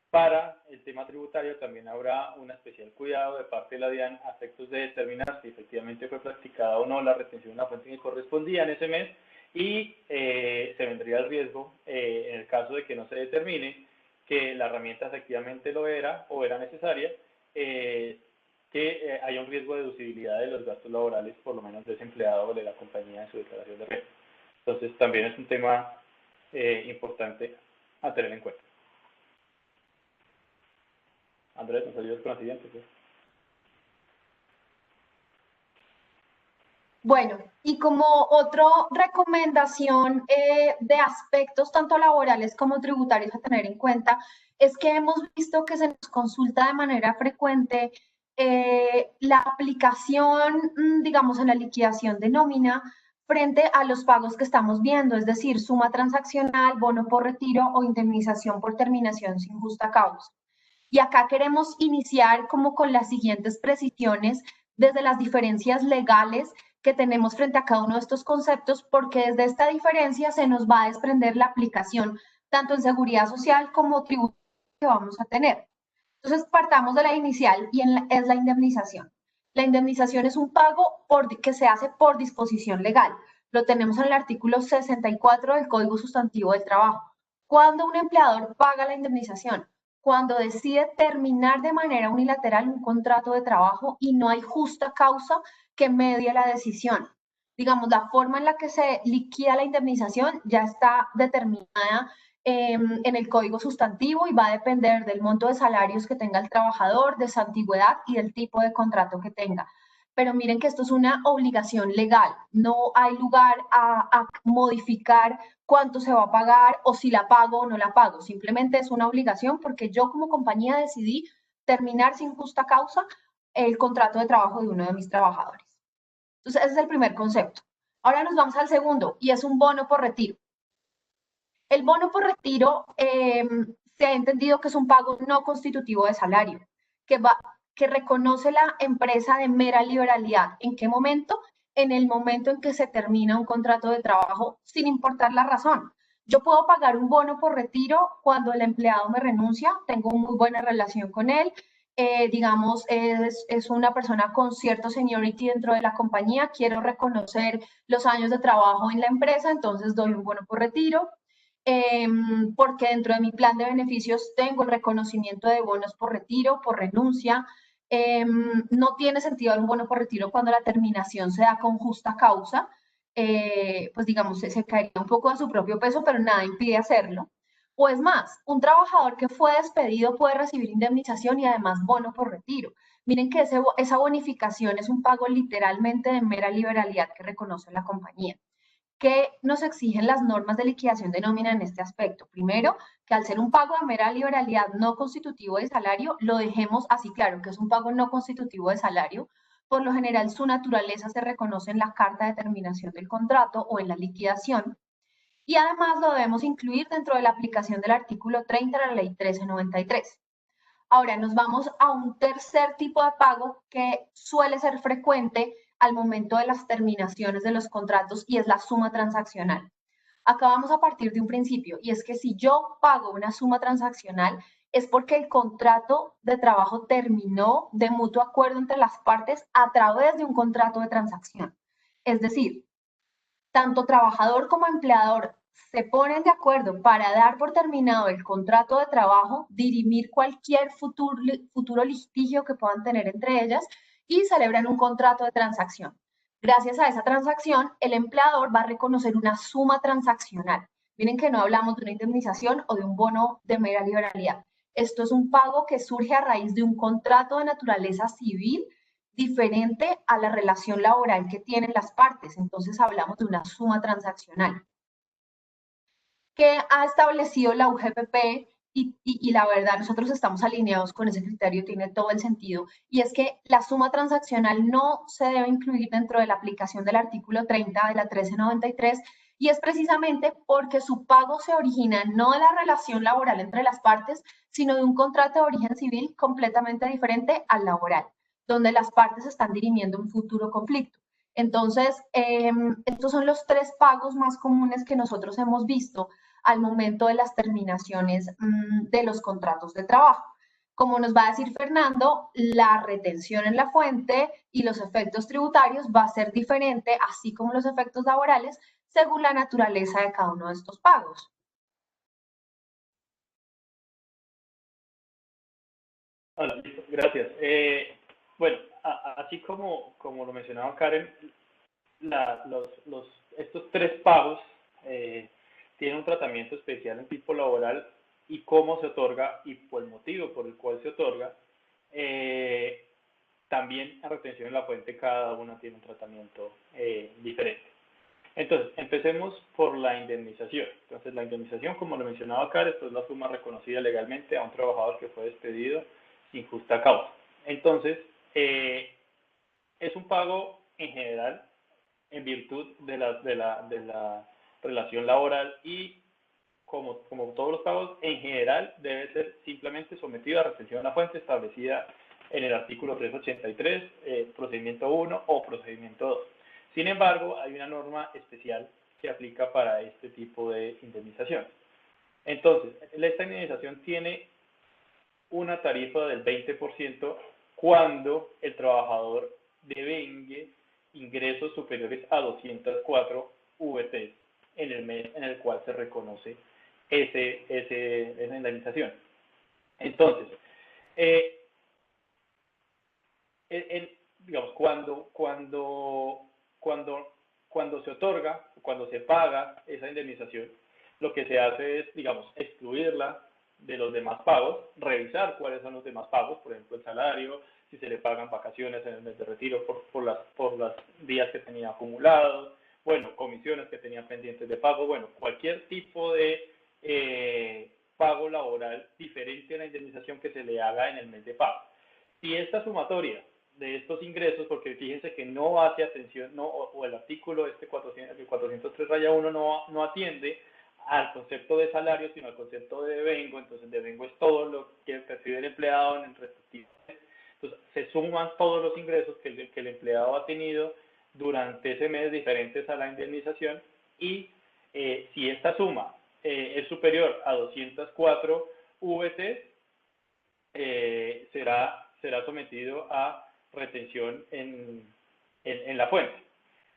para el tema tributario también habrá un especial cuidado de parte de la DIAN a efectos de determinar si efectivamente fue practicada o no la retención de la fuente que correspondía en ese mes y se vendría el riesgo, en el caso de que no se determine que la herramienta efectivamente lo era o era necesaria, que haya un riesgo de deducibilidad de los gastos laborales, por lo menos de ese empleado o de la compañía en su declaración de renta. Entonces también es un tema importante a tener en cuenta. Andrés, ¿nos ayudas con la siguiente? Pues? Bueno, y como otra recomendación de aspectos tanto laborales como tributarios a tener en cuenta, es que hemos visto que se nos consulta de manera frecuente la aplicación, digamos, en la liquidación de nómina frente a los pagos que estamos viendo, es decir, suma transaccional, bono por retiro o indemnización por terminación sin justa causa. Y acá queremos iniciar como con las siguientes precisiones desde las diferencias legales que tenemos frente a cada uno de estos conceptos, porque desde esta diferencia se nos va a desprender la aplicación tanto en seguridad social como tributo que vamos a tener. Entonces, partamos de la inicial y es la indemnización. La indemnización es un pago que se hace por disposición legal. Lo tenemos en el artículo 64 del Código Sustantivo del Trabajo. ¿Cuándo un empleador paga la indemnización? Cuando decide terminar de manera unilateral un contrato de trabajo y no hay justa causa que medie la decisión. Digamos, la forma en la que se liquida la indemnización ya está determinada en el código sustantivo y va a depender del monto de salarios que tenga el trabajador, de su antigüedad y del tipo de contrato que tenga. Pero miren que esto es una obligación legal, no hay lugar a modificar cuánto se va a pagar o si la pago o no la pago, simplemente es una obligación porque yo como compañía decidí terminar sin justa causa el contrato de trabajo de uno de mis trabajadores. Entonces, ese es el primer concepto. Ahora nos vamos al segundo y es un bono por retiro. El bono por retiro se ha entendido que es un pago no constitutivo de salario, que reconoce la empresa de mera liberalidad. ¿En qué momento? En el momento en que se termina un contrato de trabajo, sin importar la razón. Yo puedo pagar un bono por retiro cuando el empleado me renuncia, tengo muy buena relación con él, digamos, es una persona con cierto seniority dentro de la compañía, quiero reconocer los años de trabajo en la empresa, entonces doy un bono por retiro porque dentro de mi plan de beneficios tengo el reconocimiento de bonos por retiro, por renuncia. No tiene sentido dar un bono por retiro cuando la terminación se da con justa causa, pues digamos, se caería un poco a su propio peso, pero nada impide hacerlo. O es más, un trabajador que fue despedido puede recibir indemnización y además bono por retiro. Miren que esa bonificación es un pago literalmente de mera liberalidad que reconoce la compañía. ¿Qué nos exigen las normas de liquidación de nómina en este aspecto? Primero, que al ser un pago de mera liberalidad no constitutivo de salario, lo dejemos así claro, que es un pago no constitutivo de salario. Por lo general, su naturaleza se reconoce en la carta de terminación del contrato o en la liquidación. Y además lo debemos incluir dentro de la aplicación del artículo 30 de la ley 1393. Ahora nos vamos a un tercer tipo de pago que suele ser frecuente al momento de las terminaciones de los contratos y es la suma transaccional. Acá vamos a partir de un principio y es que si yo pago una suma transaccional es porque el contrato de trabajo terminó de mutuo acuerdo entre las partes a través de un contrato de transacción. Es decir, tanto trabajador como empleador se ponen de acuerdo para dar por terminado el contrato de trabajo, dirimir cualquier futuro litigio que puedan tener entre ellas y celebran un contrato de transacción. Gracias a esa transacción, el empleador va a reconocer una suma transaccional. Miren que no hablamos de una indemnización o de un bono de mera liberalidad. Esto es un pago que surge a raíz de un contrato de naturaleza civil diferente a la relación laboral que tienen las partes. Entonces hablamos de una suma transaccional que ha establecido la UGPP y la verdad nosotros estamos alineados con ese criterio, tiene todo el sentido, y es que la suma transaccional no se debe incluir dentro de la aplicación del artículo 30 de la 1393 y es precisamente porque su pago se origina no de la relación laboral entre las partes, sino de un contrato de origen civil completamente diferente al laboral, donde las partes están dirimiendo un futuro conflicto. Entonces, estos son los tres pagos más comunes que nosotros hemos visto al momento de las terminaciones de los contratos de trabajo. Como nos va a decir Fernando, la retención en la fuente y los efectos tributarios va a ser diferente, así como los efectos laborales, según la naturaleza de cada uno de estos pagos. Hola, listo, gracias. Bueno, así como lo mencionaba Karen, estos tres pagos tienen un tratamiento especial en tipo laboral y cómo se otorga y por el motivo por el cual se otorga. también a retención en la fuente cada una tiene un tratamiento diferente. Entonces, empecemos por la indemnización. Entonces, la indemnización, como lo mencionaba acá, esto es la suma reconocida legalmente a un trabajador que fue despedido sin justa causa. Entonces, es un pago en general en virtud de la relación laboral y como todos los pagos, en general debe ser simplemente sometido a retención a la fuente establecida en el artículo 383, procedimiento 1 o procedimiento 2. Sin embargo, hay una norma especial que aplica para este tipo de indemnización. Entonces, esta indemnización tiene una tarifa del 20% cuando el trabajador devengue ingresos superiores a 204 VT en el mes en el cual se reconoce esa indemnización. Entonces, digamos, cuando se otorga, cuando se paga esa indemnización, lo que se hace es, digamos, excluirla de los demás pagos, revisar cuáles son los demás pagos, por ejemplo, el salario, si se le pagan vacaciones en el mes de retiro por los días que tenía acumulados, bueno, comisiones que tenía pendientes de pago, bueno, cualquier tipo de pago laboral diferente a la indemnización que se le haga en el mes de pago. Si esta sumatoria de estos ingresos, porque fíjense que no hace atención, o el artículo el 403-1 no atiende al concepto de salario, sino al concepto de devengo. Entonces, devengo es todo lo que percibe el empleado en el respectivo mes. Entonces, se suman todos los ingresos que el empleado ha tenido durante ese mes diferentes a la indemnización y si esta suma es superior a 204 VT, será sometido a retención en la fuente.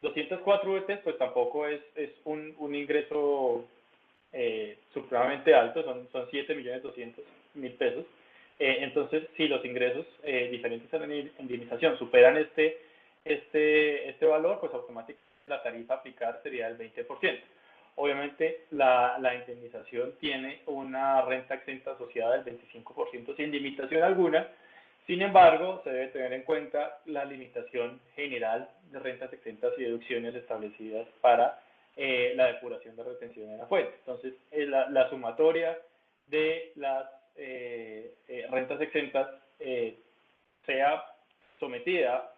204 VT pues tampoco es un ingreso supremamente alto, son 7.200.000 pesos. Entonces, si los ingresos diferentes a la indemnización superan este valor, pues automáticamente la tarifa a aplicar sería el 20%. Obviamente, la indemnización tiene una renta exenta asociada del 25% sin limitación alguna. Sin embargo, se debe tener en cuenta la limitación general de rentas exentas y deducciones establecidas para la depuración de retención en la fuente. Entonces, la sumatoria de las rentas exentas sea sometida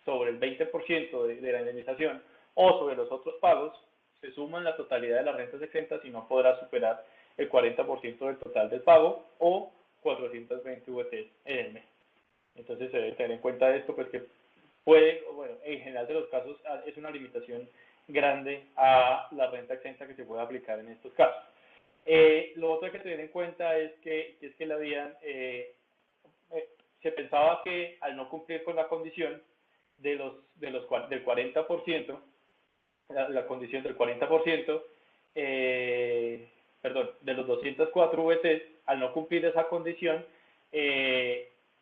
sobre el 20% de la indemnización o sobre los otros pagos, se suman la totalidad de las rentas exentas y no podrá superar el 40% del total del pago o 420 VT en el mes. Entonces se debe tener en cuenta esto, pues que puede, bueno, en general de los casos es una limitación grande a la renta exenta que se puede aplicar en estos casos. Lo otro que hay que tener en cuenta es que la DIAN se pensaba que al no cumplir con la condición del 40%, la condición del 40%, perdón, de los 204 VT, al no cumplir esa condición,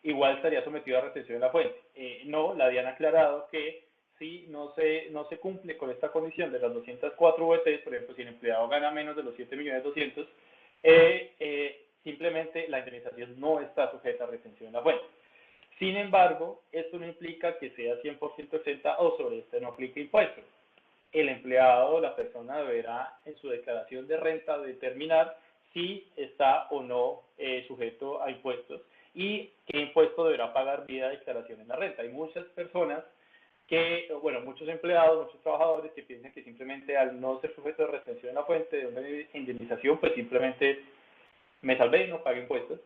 igual estaría sometido a retención en la fuente. No, la DIAN ha aclarado que si no se cumple con esta condición de las 204 VT, por ejemplo, si el empleado gana menos de los 7.200.000, simplemente la indemnización no está sujeta a retención en la fuente. Sin embargo, esto no implica que sea 100% exenta o sobre este no aplique impuestos. El empleado o la persona deberá en su declaración de renta determinar si está o no sujeto a impuestos y qué impuesto deberá pagar vía declaración en la renta. Hay muchas personas muchos empleados, muchos trabajadores que piensan que simplemente al no ser sujeto de retención en la fuente de una indemnización, pues simplemente me salvé y no pagué impuestos,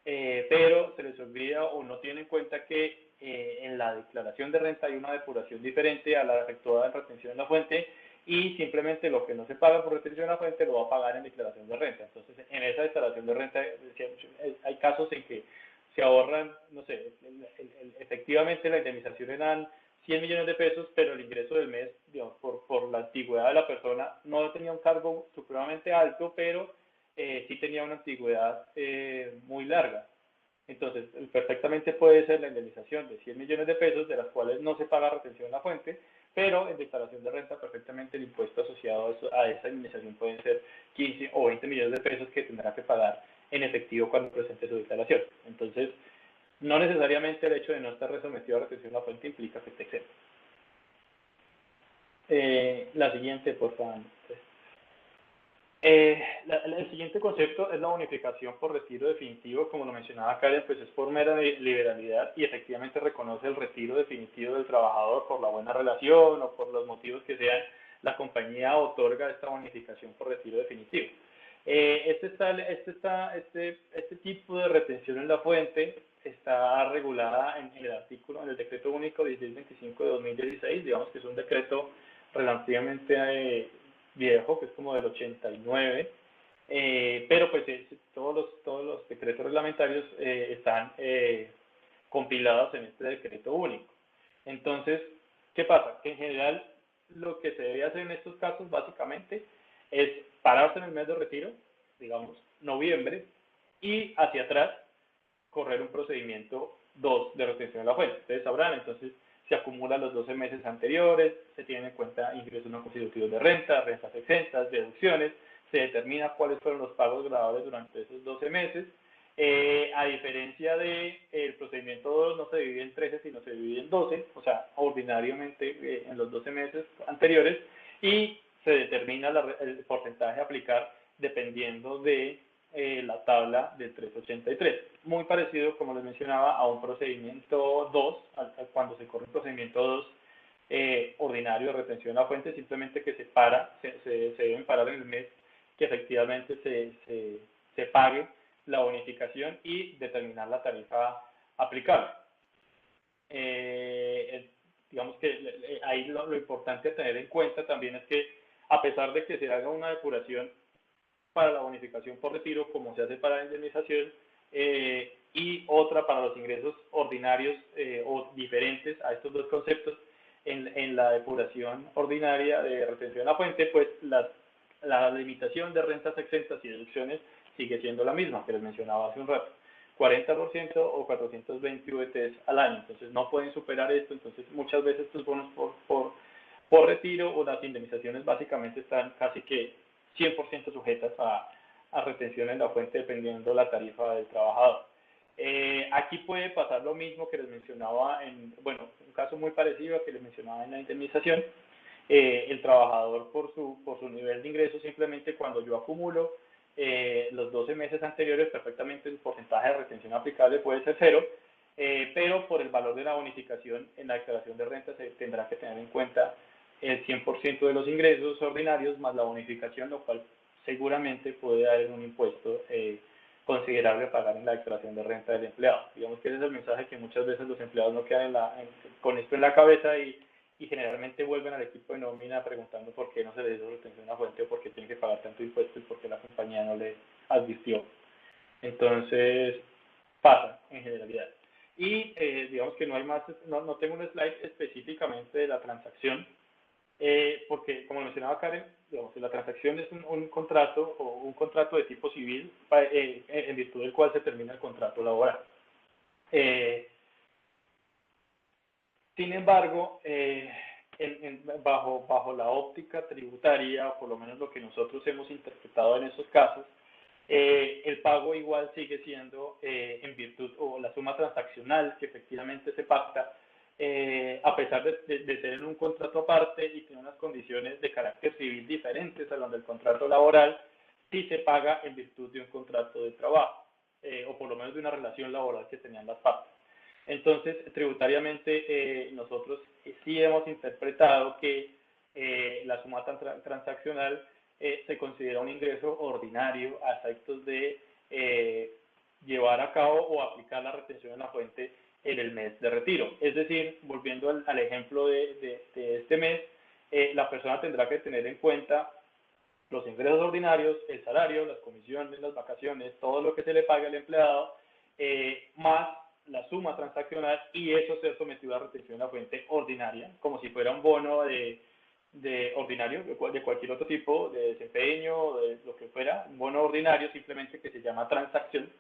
pero se les olvida o no tienen en cuenta que en la declaración de renta hay una depuración diferente a la efectuada en retención en la fuente y simplemente lo que no se paga por retención en la fuente lo va a pagar en declaración de renta. Entonces, en esa declaración de renta hay casos en que se ahorran, no sé, efectivamente la indemnización eran 100 millones de pesos, pero el ingreso del mes, digamos, por la antigüedad de la persona, no tenía un cargo supremamente alto, pero sí tenía una antigüedad muy larga. Entonces, perfectamente puede ser la indemnización de 100 millones de pesos, de las cuales no se paga retención en la fuente, pero en declaración de renta perfectamente el impuesto asociado a esa indemnización pueden ser 15 o 20 millones de pesos que tendrá que pagar en efectivo cuando presente su declaración. Entonces, No necesariamente el hecho de no estar sometido a retención en la fuente implica que esté exento. La siguiente, por favor. El siguiente concepto es la bonificación por retiro definitivo. Como lo mencionaba Karen, pues es por mera liberalidad y efectivamente reconoce el retiro definitivo del trabajador por la buena relación o por los motivos que sean. La compañía otorga esta bonificación por retiro definitivo. Este tipo de retención en la fuente está regulada en el artículo, en el decreto único 1625 de 2016, digamos que es un decreto relativamente viejo, que es como del 89, pero pues todos los decretos reglamentarios están compilados en este decreto único. Entonces, ¿qué pasa? Que en general lo que se debe hacer en estos casos básicamente es pararse en el mes de retiro, digamos noviembre, y hacia atrás correr un procedimiento 2 de retención de la fuente. Ustedes sabrán, entonces se acumulan los 12 meses anteriores, se tienen en cuenta ingresos no constitutivos de renta, rentas exentas, deducciones, se determina cuáles fueron los pagos gravables durante esos 12 meses. A diferencia del procedimiento 2, no se divide en 13, sino se divide en 12, o sea, ordinariamente en los 12 meses anteriores, y se determina el porcentaje a aplicar dependiendo de la tabla del 383. Muy parecido, como les mencionaba, a un procedimiento 2, cuando se corre un procedimiento 2 ordinario de retención a la fuente, simplemente que se deben parar en el mes que efectivamente se pague la bonificación y determinar la tarifa aplicable. Digamos que ahí lo importante a tener en cuenta también es que a pesar de que se haga una depuración para la bonificación por retiro, como se hace para la indemnización, y otra para los ingresos ordinarios o diferentes a estos dos conceptos, en la depuración ordinaria de retención a la fuente, pues la limitación de rentas exentas y deducciones sigue siendo la misma que les mencionaba hace un rato. 40% o 420 VTs al año, entonces no pueden superar esto, entonces muchas veces estos bonos por retiro o las indemnizaciones básicamente están casi que 100% sujetas a retención en la fuente dependiendo la tarifa del trabajador. Aquí puede pasar lo mismo que les mencionaba bueno, un caso muy parecido a que les mencionaba en la indemnización. El trabajador por su nivel de ingreso, simplemente cuando yo acumulo los 12 meses anteriores, perfectamente el porcentaje de retención aplicable puede ser 0, pero por el valor de la bonificación en la declaración de renta se tendrá que tener en cuenta el 100% de los ingresos ordinarios más la bonificación, lo cual seguramente puede dar un impuesto considerable a pagar en la declaración de renta del empleado. Digamos que ese es el mensaje que muchas veces los empleados no quedan con esto en la cabeza y generalmente vuelven al equipo de nómina preguntando por qué no se les dio retención a fuente o por qué tienen que pagar tanto impuesto y por qué la compañía no les advirtió. Entonces, pasa en generalidad. Y digamos que no hay más, no tengo un slide específicamente de la transacción, porque como mencionaba Karen, digamos, la transacción es un contrato o un contrato de tipo civil en virtud del cual se termina el contrato laboral. Sin embargo, bajo la óptica tributaria, o por lo menos lo que nosotros hemos interpretado en esos casos, el pago igual sigue siendo en virtud, o la suma transaccional que efectivamente se pacta, a pesar de ser en un contrato aparte y tener unas condiciones de carácter civil diferentes a las del contrato laboral, sí se paga en virtud de un contrato de trabajo, o por lo menos de una relación laboral que tenían las partes. Entonces, tributariamente, nosotros sí hemos interpretado que la suma transaccional se considera un ingreso ordinario a efectos de llevar a cabo o aplicar la retención en la fuente en el mes de retiro. Es decir, volviendo al ejemplo de este mes, la persona tendrá que tener en cuenta los ingresos ordinarios, el salario, las comisiones, las vacaciones, todo lo que se le pague al empleado, más la suma transaccional, y eso ser sometido a retención en la fuente ordinaria, como si fuera un bono de ordinario, de cualquier otro tipo, de desempeño, de lo que fuera, un bono ordinario simplemente que se llama transacción.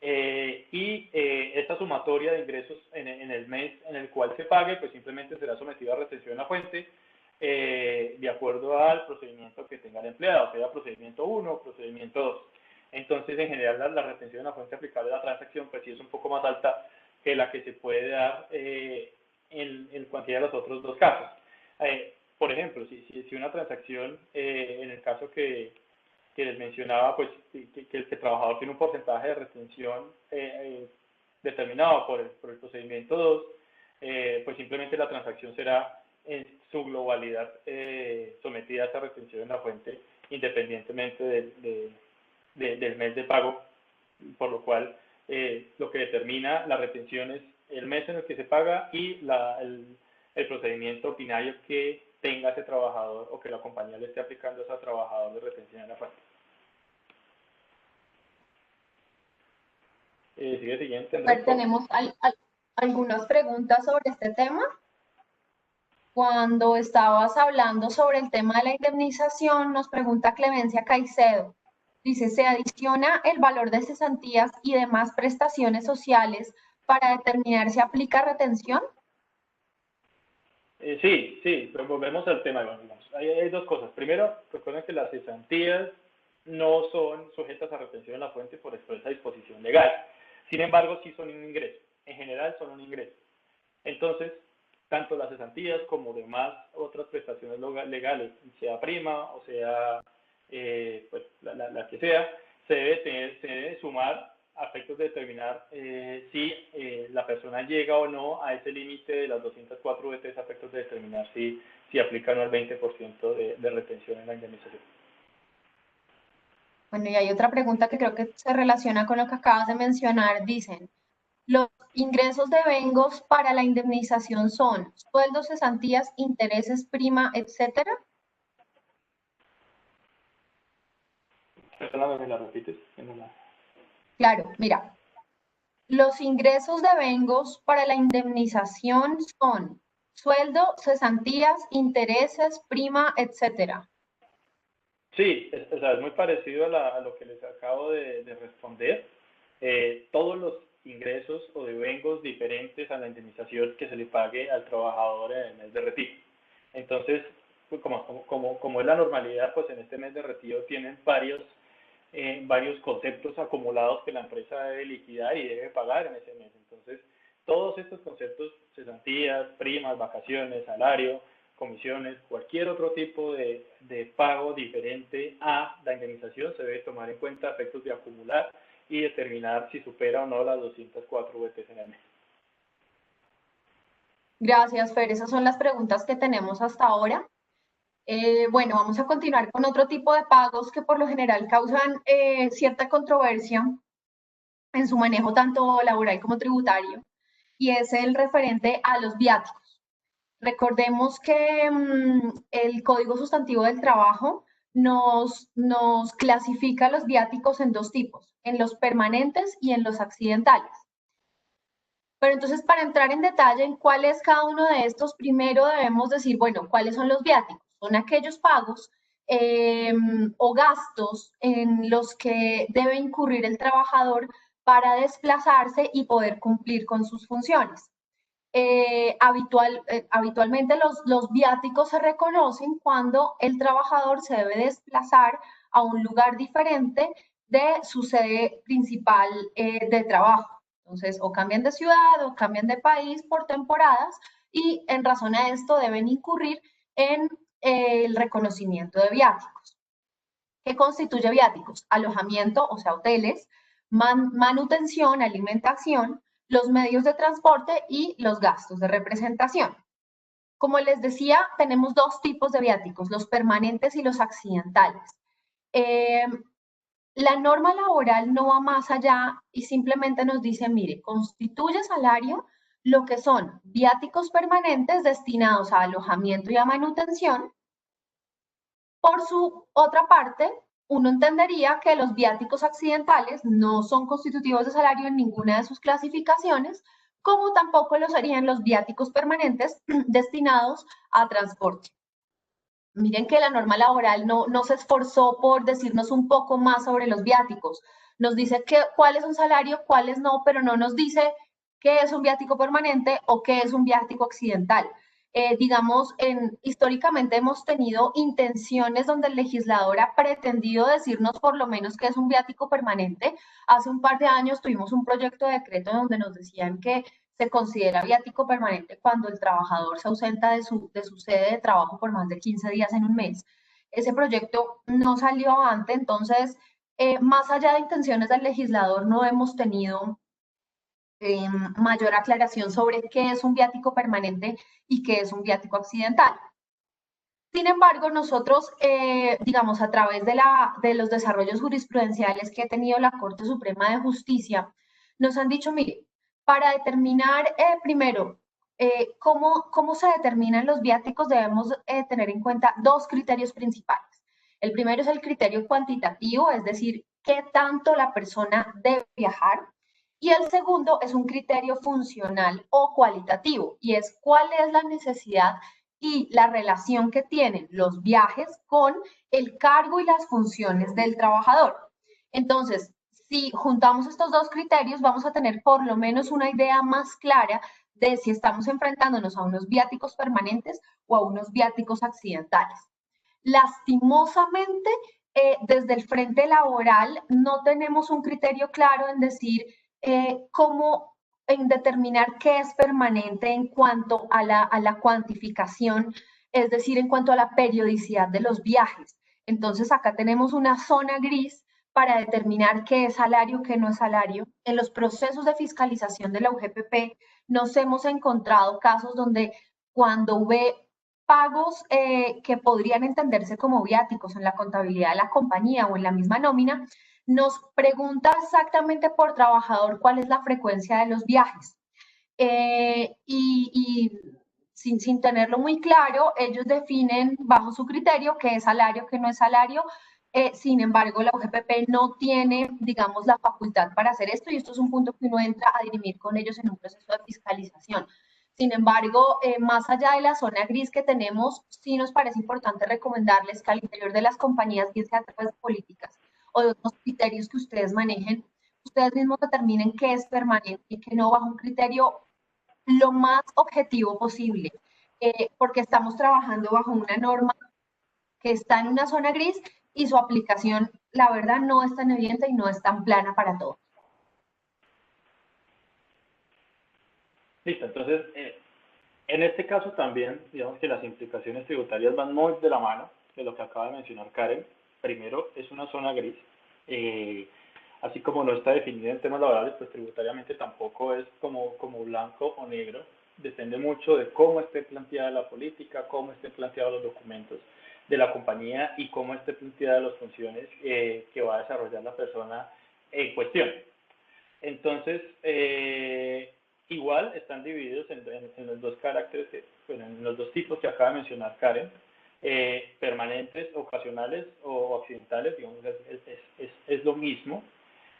Esta sumatoria de ingresos en el mes en el cual se pague, pues simplemente será sometido a retención en la fuente, de acuerdo al procedimiento que tenga el empleado, sea procedimiento 1 o procedimiento 2. Entonces, en general, la retención en la fuente aplicable a la transacción, pues sí es un poco más alta que la que se puede dar en cualquiera de los otros dos casos. Por ejemplo, si una transacción, en el caso que les mencionaba, pues que el trabajador tiene un porcentaje de retención determinado por el procedimiento 2, pues simplemente la transacción será en su globalidad sometida a esa retención en la fuente, independientemente del mes de pago, por lo cual lo que determina la retención es el mes en el que se paga y el procedimiento ordinario que tenga ese trabajador o que la compañía le esté aplicando a ese trabajador de retención en la fuente. Sigue siguiente, Andrés. Tenemos algunas preguntas sobre este tema. Cuando estabas hablando sobre el tema de la indemnización, nos pregunta Clemencia Caicedo. Dice, ¿se adiciona el valor de cesantías y demás prestaciones sociales para determinar si aplica retención? Sí, pero volvemos al tema. Digamos. Hay dos cosas. Primero, recuerden que las cesantías no son sujetas a retención en la fuente por expresa disposición legal. Sin embargo, sí son un ingreso. En general son un ingreso. Entonces, tanto las cesantías como demás otras prestaciones legales, sea prima o sea pues, la que sea, se debe sumar a efectos de determinar si la persona llega o no a ese límite de las 204 VTs, a efectos de determinar si aplica o no el 20% de retención en la indemnización. Bueno, y hay otra pregunta que creo que se relaciona con lo que acabas de mencionar. Dicen, los ingresos de vengos para la indemnización son sueldos, cesantías, intereses, prima, etcétera. Perdóname, ¿me la repites? Claro, mira, los ingresos de vengos para la indemnización son sueldo, cesantías, intereses, prima, etcétera. Sí, es muy parecido a lo que les acabo de responder. Todos los ingresos o devengos diferentes a la indemnización que se le pague al trabajador en el mes de retiro. Entonces, pues como es la normalidad, pues en este mes de retiro tienen varios conceptos acumulados que la empresa debe liquidar y debe pagar en ese mes. Entonces, todos estos conceptos, cesantías, primas, vacaciones, salario, comisiones, cualquier otro tipo de pago diferente a la indemnización se debe tomar en cuenta a efectos de acumular y determinar si supera o no las 204 VTs en el mes. Gracias, Fer. Esas son las preguntas que tenemos hasta ahora. Bueno, vamos a continuar con otro tipo de pagos que por lo general causan cierta controversia en su manejo tanto laboral como tributario, y es el referente a los viáticos. Recordemos que el Código Sustantivo del Trabajo nos clasifica los viáticos en dos tipos, en los permanentes y en los accidentales. Pero entonces, para entrar en detalle en cuál es cada uno de estos, primero debemos decir, bueno, ¿cuáles son los viáticos? Son aquellos pagos o gastos en los que debe incurrir el trabajador para desplazarse y poder cumplir con sus funciones. Habitualmente los viáticos se reconocen cuando el trabajador se debe desplazar a un lugar diferente de su sede principal de trabajo. Entonces, o cambian de ciudad o cambian de país por temporadas y en razón a esto deben incurrir en el reconocimiento de viáticos. ¿Qué constituye viáticos? Alojamiento, o sea, hoteles, manutención, alimentación, los medios de transporte y los gastos de representación. Como les decía, tenemos dos tipos de viáticos, los permanentes y los accidentales. La norma laboral no va más allá y simplemente nos dice, mire, constituye salario lo que son viáticos permanentes destinados a alojamiento y a manutención. Por su otra parte, uno entendería que los viáticos accidentales no son constitutivos de salario en ninguna de sus clasificaciones, como tampoco lo serían los viáticos permanentes destinados a transporte. Miren que la norma laboral no se esforzó por decirnos un poco más sobre los viáticos. Nos dice cuál es un salario, cuáles no, pero no nos dice qué es un viático permanente o qué es un viático accidental. Digamos, históricamente hemos tenido intenciones donde el legislador ha pretendido decirnos por lo menos que es un viático permanente. Hace un par de años tuvimos un proyecto de decreto donde nos decían que se considera viático permanente cuando el trabajador se ausenta de su sede de trabajo por más de 15 días en un mes. Ese proyecto no salió avante, entonces, más allá de intenciones del legislador, no hemos tenido mayor aclaración sobre qué es un viático permanente y qué es un viático accidental. Sin embargo, nosotros, digamos, a través de los desarrollos jurisprudenciales que ha tenido la Corte Suprema de Justicia, nos han dicho, mire, para determinar primero cómo se determinan los viáticos, debemos tener en cuenta dos criterios principales. El primero es el criterio cuantitativo, es decir, qué tanto la persona debe viajar. Y el segundo es un criterio funcional o cualitativo, y es cuál es la necesidad y la relación que tienen los viajes con el cargo y las funciones del trabajador. Entonces, si juntamos estos dos criterios, vamos a tener por lo menos una idea más clara de si estamos enfrentándonos a unos viáticos permanentes o a unos viáticos accidentales. Lastimosamente, desde el frente laboral no tenemos un criterio claro en decir cómo, en determinar qué es permanente en cuanto a la cuantificación, es decir, en cuanto a la periodicidad de los viajes. Entonces, acá tenemos una zona gris para determinar qué es salario, qué no es salario. En los procesos de fiscalización de la UGPP nos hemos encontrado casos donde cuando ve pagos que podrían entenderse como viáticos en la contabilidad de la compañía o en la misma nómina, nos pregunta exactamente por trabajador cuál es la frecuencia de los viajes. Y sin tenerlo muy claro, ellos definen bajo su criterio qué es salario, qué no es salario. Sin embargo, la UGPP no tiene, digamos, la facultad para hacer esto, y esto es un punto que uno entra a dirimir con ellos en un proceso de fiscalización. Sin embargo, más allá de la zona gris que tenemos, sí nos parece importante recomendarles que al interior de las compañías, bien sea a través de políticas o de otros criterios que ustedes manejen, ustedes mismos determinen qué es permanente y qué no, bajo un criterio lo más objetivo posible, porque estamos trabajando bajo una norma que está en una zona gris y su aplicación, la verdad, no es tan evidente y no es tan plana para todos. Listo, entonces, en este caso también, digamos que las implicaciones tributarias van muy de la mano de lo que acaba de mencionar Karen. Primero, es una zona gris. Así como no está definida en temas laborales, pues tributariamente tampoco es como blanco o negro. Depende mucho de cómo esté planteada la política, cómo estén planteados los documentos de la compañía y cómo esté planteada las funciones que va a desarrollar la persona en cuestión. Entonces, igual están divididos en los dos caracteres, bueno, en los dos tipos que acaba de mencionar Karen, permanentes, ocasionales o accidentales, digamos, es lo mismo.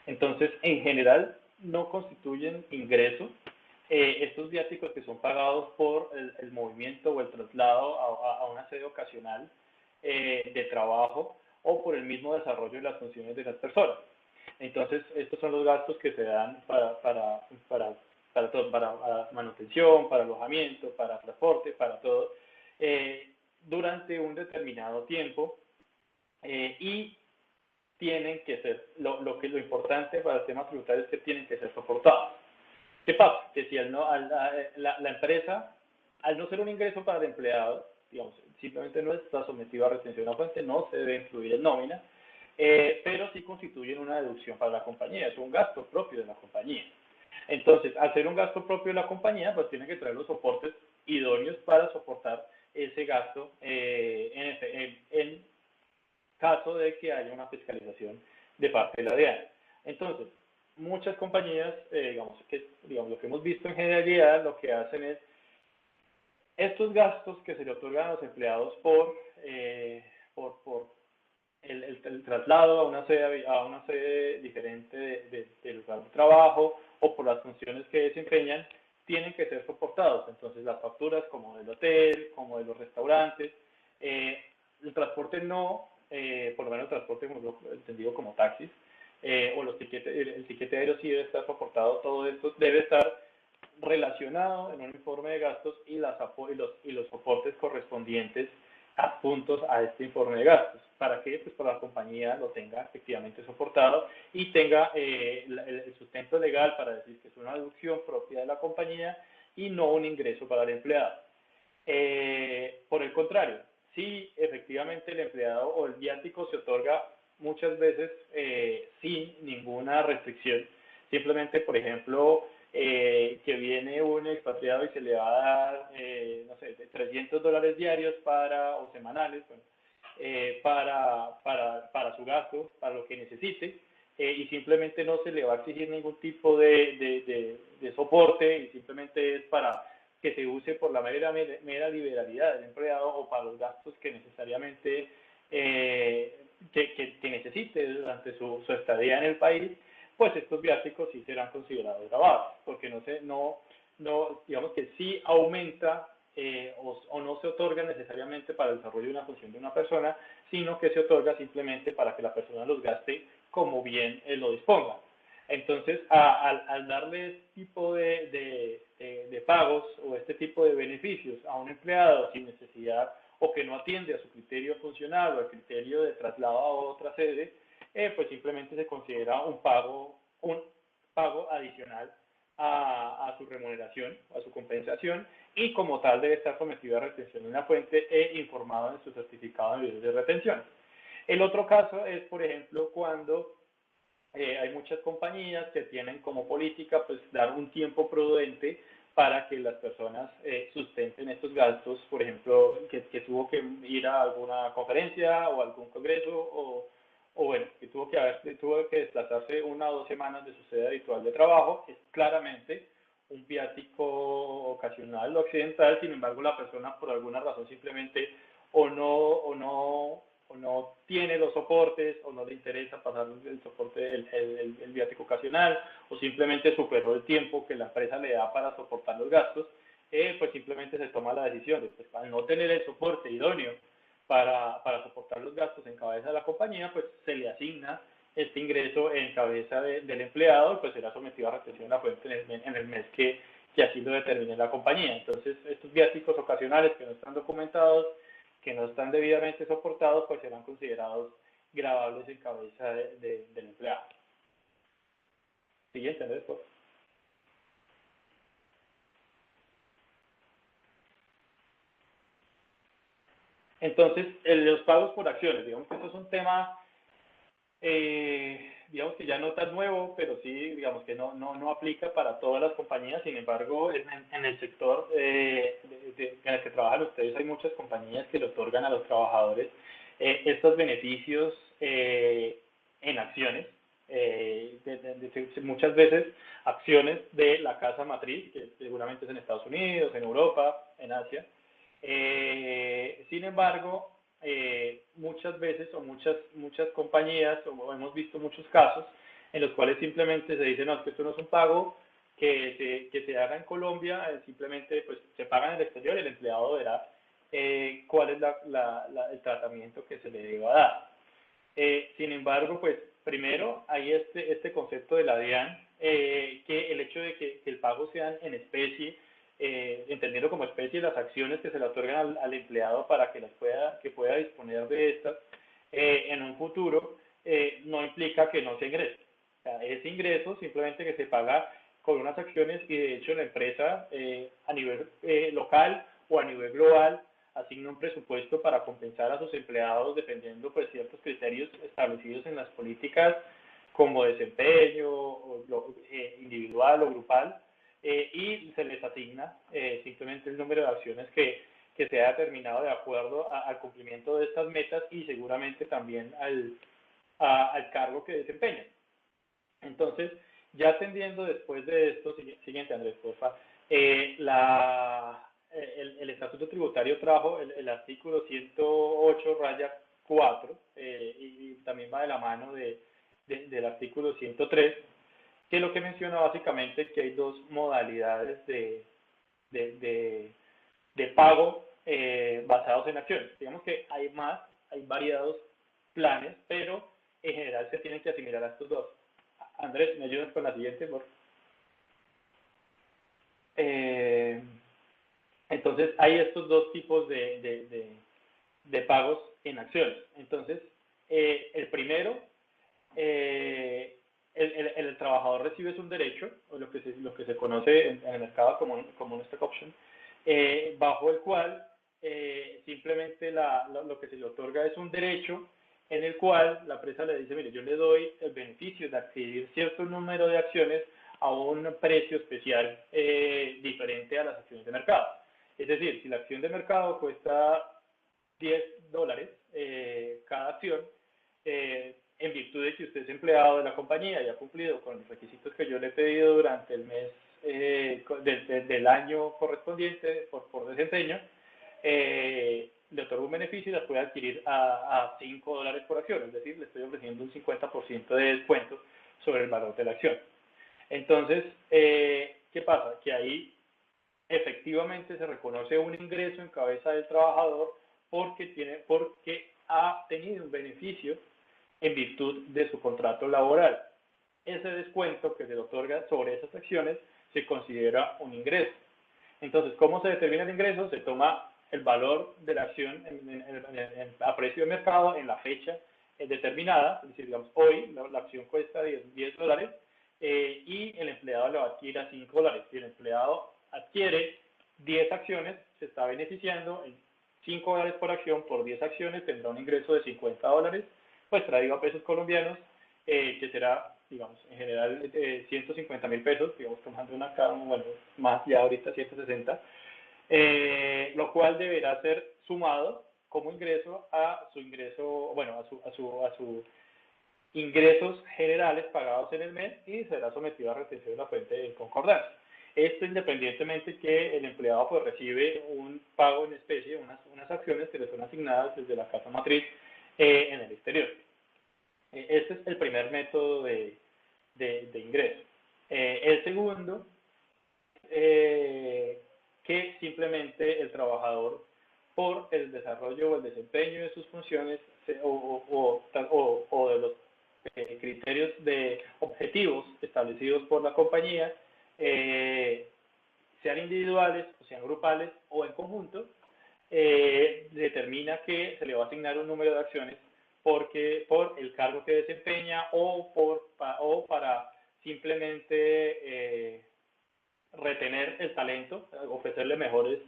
Entonces, en general, no constituyen ingresos. Estos viáticos que son pagados por el movimiento o el traslado a una sede ocasional de trabajo o por el mismo desarrollo de las funciones de las personas. Entonces, estos son los gastos que se dan para todo, para manutención, para alojamiento, para transporte, para todo, durante un determinado tiempo y tienen que ser, lo importante para el tema tributario es que tienen que ser soportados. ¿Qué pasa? Que si la empresa, al no ser un ingreso para el empleado, digamos, simplemente no está sometido a retención a fuente, no se debe incluir en nómina, pero sí constituyen una deducción para la compañía, es un gasto propio de la compañía. Entonces, al ser un gasto propio de la compañía, pues tienen que traer los soportes idóneos para soportar ese gasto en caso de que haya una fiscalización de parte de la DIAN. Entonces, muchas compañías, digamos, lo que hemos visto en generalidad, lo que hacen es estos gastos que se le otorgan a los empleados por el traslado a una sede diferente del lugar de trabajo o por las funciones que desempeñan, tienen que ser soportados. Entonces, las facturas como del hotel, como de los restaurantes, el transporte no, por lo menos el transporte entendido como taxis, o el tiquete aéreo sí debe estar soportado, todo esto debe estar relacionado en un informe de gastos y los soportes correspondientes adjuntos a este informe de gastos. ¿Para qué? Pues para la compañía lo tenga efectivamente soportado y tenga el sustento legal para decir que es una deducción propia de la compañía y no un ingreso para el empleado. Por el contrario, si efectivamente el empleado o el viático se otorga muchas veces sin ninguna restricción, simplemente, por ejemplo, que viene un expatriado y se le va a dar, no sé, $300 diarios o semanales, bueno, para su gasto, para lo que necesite, y simplemente no se le va a exigir ningún tipo de soporte, y simplemente es para que se use por la mera liberalidad del empleado o para los gastos que necesariamente que necesite durante su estadía en el país, pues estos viáticos sí serán considerados grabados, porque digamos que sí aumenta o no se otorga necesariamente para el desarrollo de una función de una persona, sino que se otorga simplemente para que la persona los gaste como bien lo disponga. Entonces, al darle este tipo de pagos o este tipo de beneficios a un empleado sin necesidad o que no atiende a su criterio funcional o al criterio de traslado a otra sede, pues simplemente se considera un pago adicional a su remuneración, a su compensación, y como tal debe estar sometido a retención en la fuente e informado en su certificado de retención. El otro caso es, por ejemplo, cuando hay muchas compañías que tienen como política pues dar un tiempo prudente para que las personas sustenten estos gastos, por ejemplo, que tuvo que ir a alguna conferencia o algún congreso o bueno, que tuvo que desplazarse 1 o 2 semanas de su sede habitual de trabajo. Es claramente un viático ocasional o accidental. Sin embargo, la persona por alguna razón simplemente o no tiene los soportes o no le interesa pasar el soporte, el viático ocasional, o simplemente superó el tiempo que la empresa le da para soportar los gastos, pues simplemente se toma la decisión de, pues, al no tener el soporte idóneo para soportar los gastos en cabeza de la compañía, pues se le asigna este ingreso en cabeza del empleado y pues será sometido a retención en la fuente en el mes que así lo determine la compañía. Entonces, estos viáticos ocasionales que no están documentados, que no están debidamente soportados, pues serán considerados gravables en cabeza del empleado. Siguiente, Andrés, por favor. Entonces, los pagos por acciones, digamos que esto es un tema, digamos que ya no tan nuevo, pero sí, digamos que no aplica para todas las compañías. Sin embargo, en el sector en el que trabajan ustedes hay muchas compañías que le otorgan a los trabajadores estos beneficios en acciones, muchas veces acciones de la casa matriz, que seguramente es en Estados Unidos, en Europa, en Asia. Sin embargo, muchas veces o muchas compañías, o hemos visto muchos casos en los cuales simplemente se dice, no, es que esto no es un pago que se haga en Colombia, simplemente pues se paga en el exterior y el empleado verá cuál es el tratamiento que se le deba dar. Sin embargo, pues primero hay este concepto de la DIAN, que el hecho de que el pago sea en especie, entendiendo como especie las acciones que se le otorgan al empleado para que pueda disponer de estas en un futuro, no implica que no se ingrese. O sea, ese ingreso simplemente que se paga con unas acciones y de hecho la empresa a nivel local o a nivel global asigna un presupuesto para compensar a sus empleados dependiendo pues ciertos criterios establecidos en las políticas como desempeño individual o grupal, y se les asigna simplemente el número de acciones que se ha determinado de acuerdo al cumplimiento de estas metas y seguramente también al cargo que desempeñan. Entonces, ya atendiendo después de esto, siguiente Andrés, porfa, el Estatuto Tributario trajo el artículo 108-4, y también va de la mano del artículo 103, que lo que menciona básicamente es que hay dos modalidades de pago basados en acciones. Digamos que hay variados planes, pero en general se tienen que asimilar a estos dos. Andrés, ¿me ayudas con la siguiente, por favor? Entonces, hay estos dos tipos de pagos en acciones. Entonces, el primero, el trabajador recibe un derecho, o lo que se conoce en el mercado como un stock option, bajo el cual simplemente lo que se le otorga es un derecho en el cual la empresa le dice, mire, yo le doy el beneficio de adquirir cierto número de acciones a un precio especial diferente a las acciones de mercado. Es decir, si la acción de mercado cuesta $10 cada acción, en virtud de que usted es empleado de la compañía y ha cumplido con los requisitos que yo le he pedido durante el mes del año correspondiente por desempeño, le otorgo un beneficio y las puede adquirir a $5 por acción, es decir, le estoy ofreciendo un 50% de descuento sobre el valor de la acción. Entonces, ¿qué pasa? Que ahí efectivamente se reconoce un ingreso en cabeza del trabajador porque ha tenido un beneficio en virtud de su contrato laboral. Ese descuento que se le otorga sobre esas acciones se considera un ingreso. Entonces, ¿cómo se determina el ingreso? Se toma el valor de la acción a precio de mercado en la fecha determinada, es decir, digamos, hoy la acción cuesta $10 y el empleado lo adquiere a $5. Si el empleado adquiere 10 acciones, se está beneficiando en $5 por acción, por 10 acciones tendrá un ingreso de $50, pues traído a pesos colombianos, que será, digamos, en general 150.000 pesos, digamos, tomando bueno, más ya ahorita 160, lo cual deberá ser sumado como ingreso a su ingreso, bueno, a sus ingresos generales pagados en el mes y será sometido a retención de la fuente en concordancia. Esto independientemente que el empleado pues recibe un pago en especie, unas acciones que le son asignadas desde la casa matriz en el exterior. Este es el primer método de ingreso. El segundo, que simplemente el trabajador, por el desarrollo o el desempeño de sus funciones o de los criterios de objetivos establecidos por la compañía, sean individuales o sean grupales o en conjunto, determina que se le va a asignar un número de acciones por el cargo que desempeña o para simplemente retener el talento, ofrecerle mejores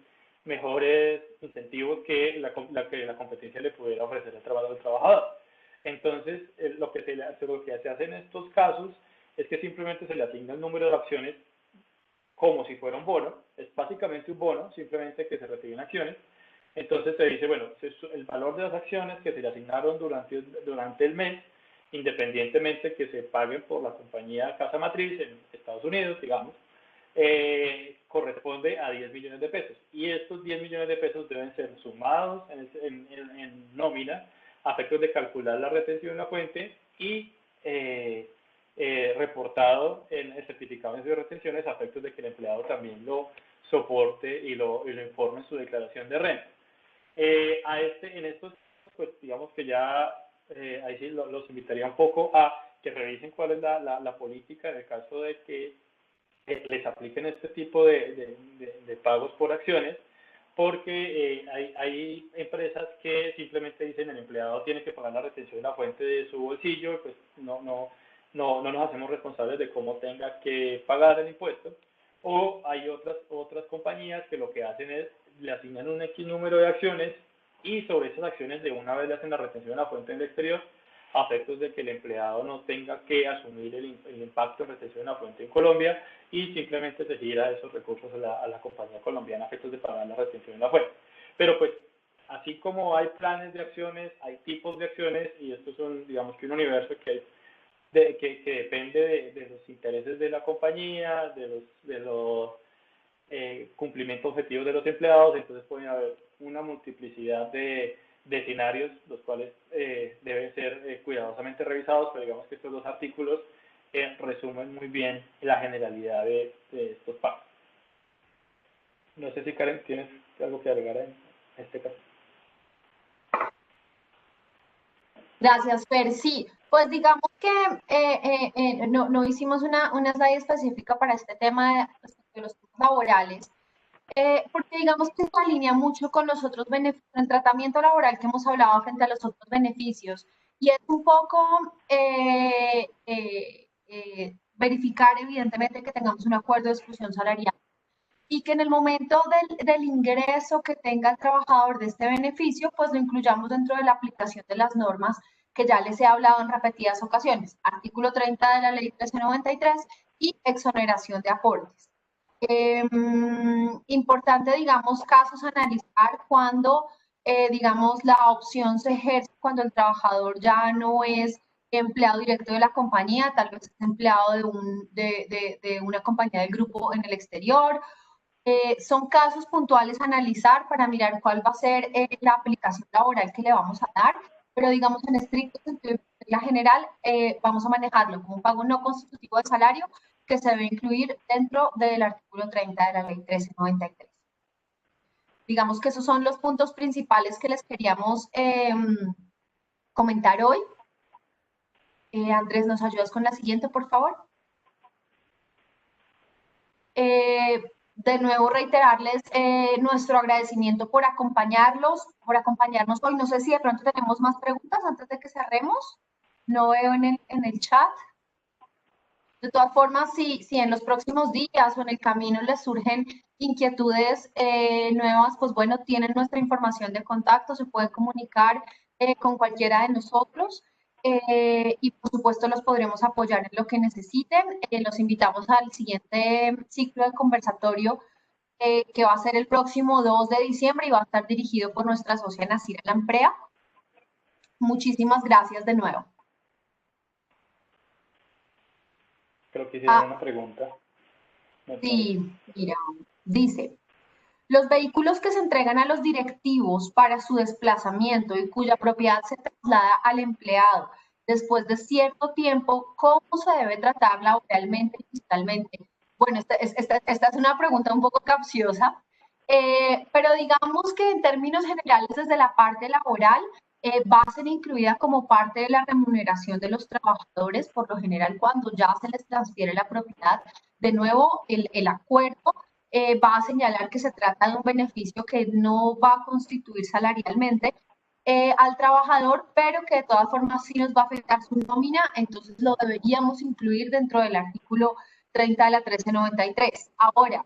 incentivos que la competencia le pudiera ofrecer al trabajador. Entonces, lo que se hace en estos casos es que simplemente se le asigna el número de acciones como si fuera un bono, es básicamente un bono, simplemente que se reciben acciones. Entonces se dice, bueno, el valor de las acciones que se le asignaron durante el mes, independientemente que se paguen por la compañía casa matriz en Estados Unidos, digamos, corresponde a 10 millones de pesos. Y estos 10 millones de pesos deben ser sumados en nómina a efectos de calcular la retención en la fuente y reportado en el certificado de retenciones a efectos de que el empleado también lo soporte y lo informe en su declaración de renta. En estos, pues digamos que ya ahí sí los invitaría un poco a que revisen cuál es la política en el caso de que les apliquen este tipo de pagos por acciones, porque hay empresas que simplemente dicen el empleado tiene que pagar la retención de la fuente de su bolsillo, pues no nos hacemos responsables de cómo tenga que pagar el impuesto. O hay otras compañías que lo que hacen es le asignan un X número de acciones y sobre esas acciones de una vez le hacen la retención de la fuente en el exterior a efectos de que el empleado no tenga que asumir el impacto de retención de la fuente en Colombia y simplemente se gira esos recursos a la compañía colombiana a efectos de pagar la retención de la fuente. Pero pues, así como hay planes de acciones, hay tipos de acciones y esto es digamos que un universo que depende de los intereses de la compañía, de los cumplimientos objetivos de los empleados, entonces pueden haber una multiplicidad de escenarios, los cuales deben ser cuidadosamente revisados, pero digamos que estos dos artículos resumen muy bien la generalidad de estos pagos. No sé si Karen tienes algo que agregar en este caso. Gracias, Fer. Sí, pues digamos que no hicimos una slide específica para este tema de los temas laborales, porque digamos que se alinea mucho con los otros beneficios, el tratamiento laboral que hemos hablado frente a los otros beneficios, y es un poco verificar evidentemente que tengamos un acuerdo de exclusión salarial y que en el momento del ingreso que tenga el trabajador de este beneficio, pues lo incluyamos dentro de la aplicación de las normas que ya les he hablado en repetidas ocasiones, artículo 30 de la ley 1393 y exoneración de aportes. Importante, digamos, casos a analizar cuando, digamos, la opción se ejerce cuando el trabajador ya no es empleado directo de la compañía, tal vez es empleado de una compañía del grupo en el exterior. Son casos puntuales a analizar para mirar cuál va a ser la aplicación laboral que le vamos a dar, pero digamos en estricto sentido general vamos a manejarlo como un pago no constitutivo de salario que se debe incluir dentro del artículo 30 de la ley 1393. Digamos que esos son los puntos principales que les queríamos comentar hoy. Andrés, ¿nos ayudas con la siguiente, por favor? De nuevo reiterarles nuestro agradecimiento por acompañarnos hoy. No sé si de pronto tenemos más preguntas antes de que cerremos. No veo en el chat. De todas formas, si en los próximos días o en el camino les surgen inquietudes nuevas, pues bueno, tienen nuestra información de contacto, se pueden comunicar con cualquiera de nosotros y por supuesto los podremos apoyar en lo que necesiten. Los invitamos al siguiente ciclo de conversatorio que va a ser el próximo 2 de diciembre y va a estar dirigido por nuestra socia Nacira Lamprea. Muchísimas gracias de nuevo. Creo que hicieron una pregunta. Sí, mira, dice, los vehículos que se entregan a los directivos para su desplazamiento y cuya propiedad se traslada al empleado después de cierto tiempo, ¿cómo se debe tratar laboralmente y fiscalmente? Bueno, esta es una pregunta un poco capciosa, pero digamos que en términos generales desde la parte laboral va a ser incluida como parte de la remuneración de los trabajadores, por lo general cuando ya se les transfiere la propiedad. De nuevo, el acuerdo va a señalar que se trata de un beneficio que no va a constituir salarialmente al trabajador, pero que de todas formas sí nos va a afectar su nómina, entonces lo deberíamos incluir dentro del artículo 30 de la 1393. Ahora,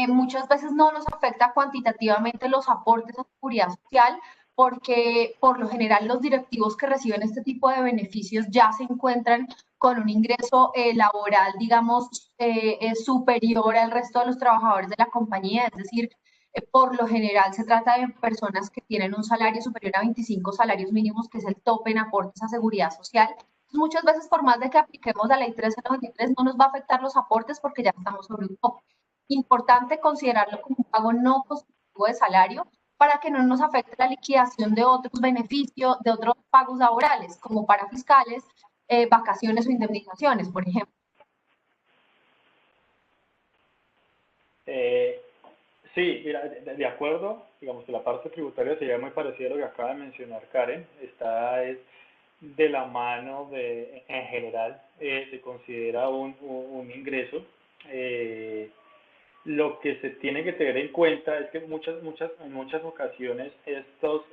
muchas veces no nos afecta cuantitativamente los aportes a seguridad social, porque por lo general los directivos que reciben este tipo de beneficios ya se encuentran con un ingreso laboral, digamos, superior al resto de los trabajadores de la compañía, es decir, por lo general se trata de personas que tienen un salario superior a 25 salarios mínimos, que es el tope en aportes a seguridad social. Entonces, muchas veces, por más de que apliquemos la ley 1393, no nos va a afectar los aportes porque ya estamos sobre un tope. Importante considerarlo como un pago no constitutivo de salario para que no nos afecte la liquidación de otros beneficios, de otros pagos laborales, como para fiscales, vacaciones o indemnizaciones, por ejemplo. Sí, mira, de acuerdo, digamos que la parte tributaria sería muy parecida a lo que acaba de mencionar Karen, está es de la mano en general, se considera un ingreso. Lo que se tiene que tener en cuenta es que en muchas ocasiones estos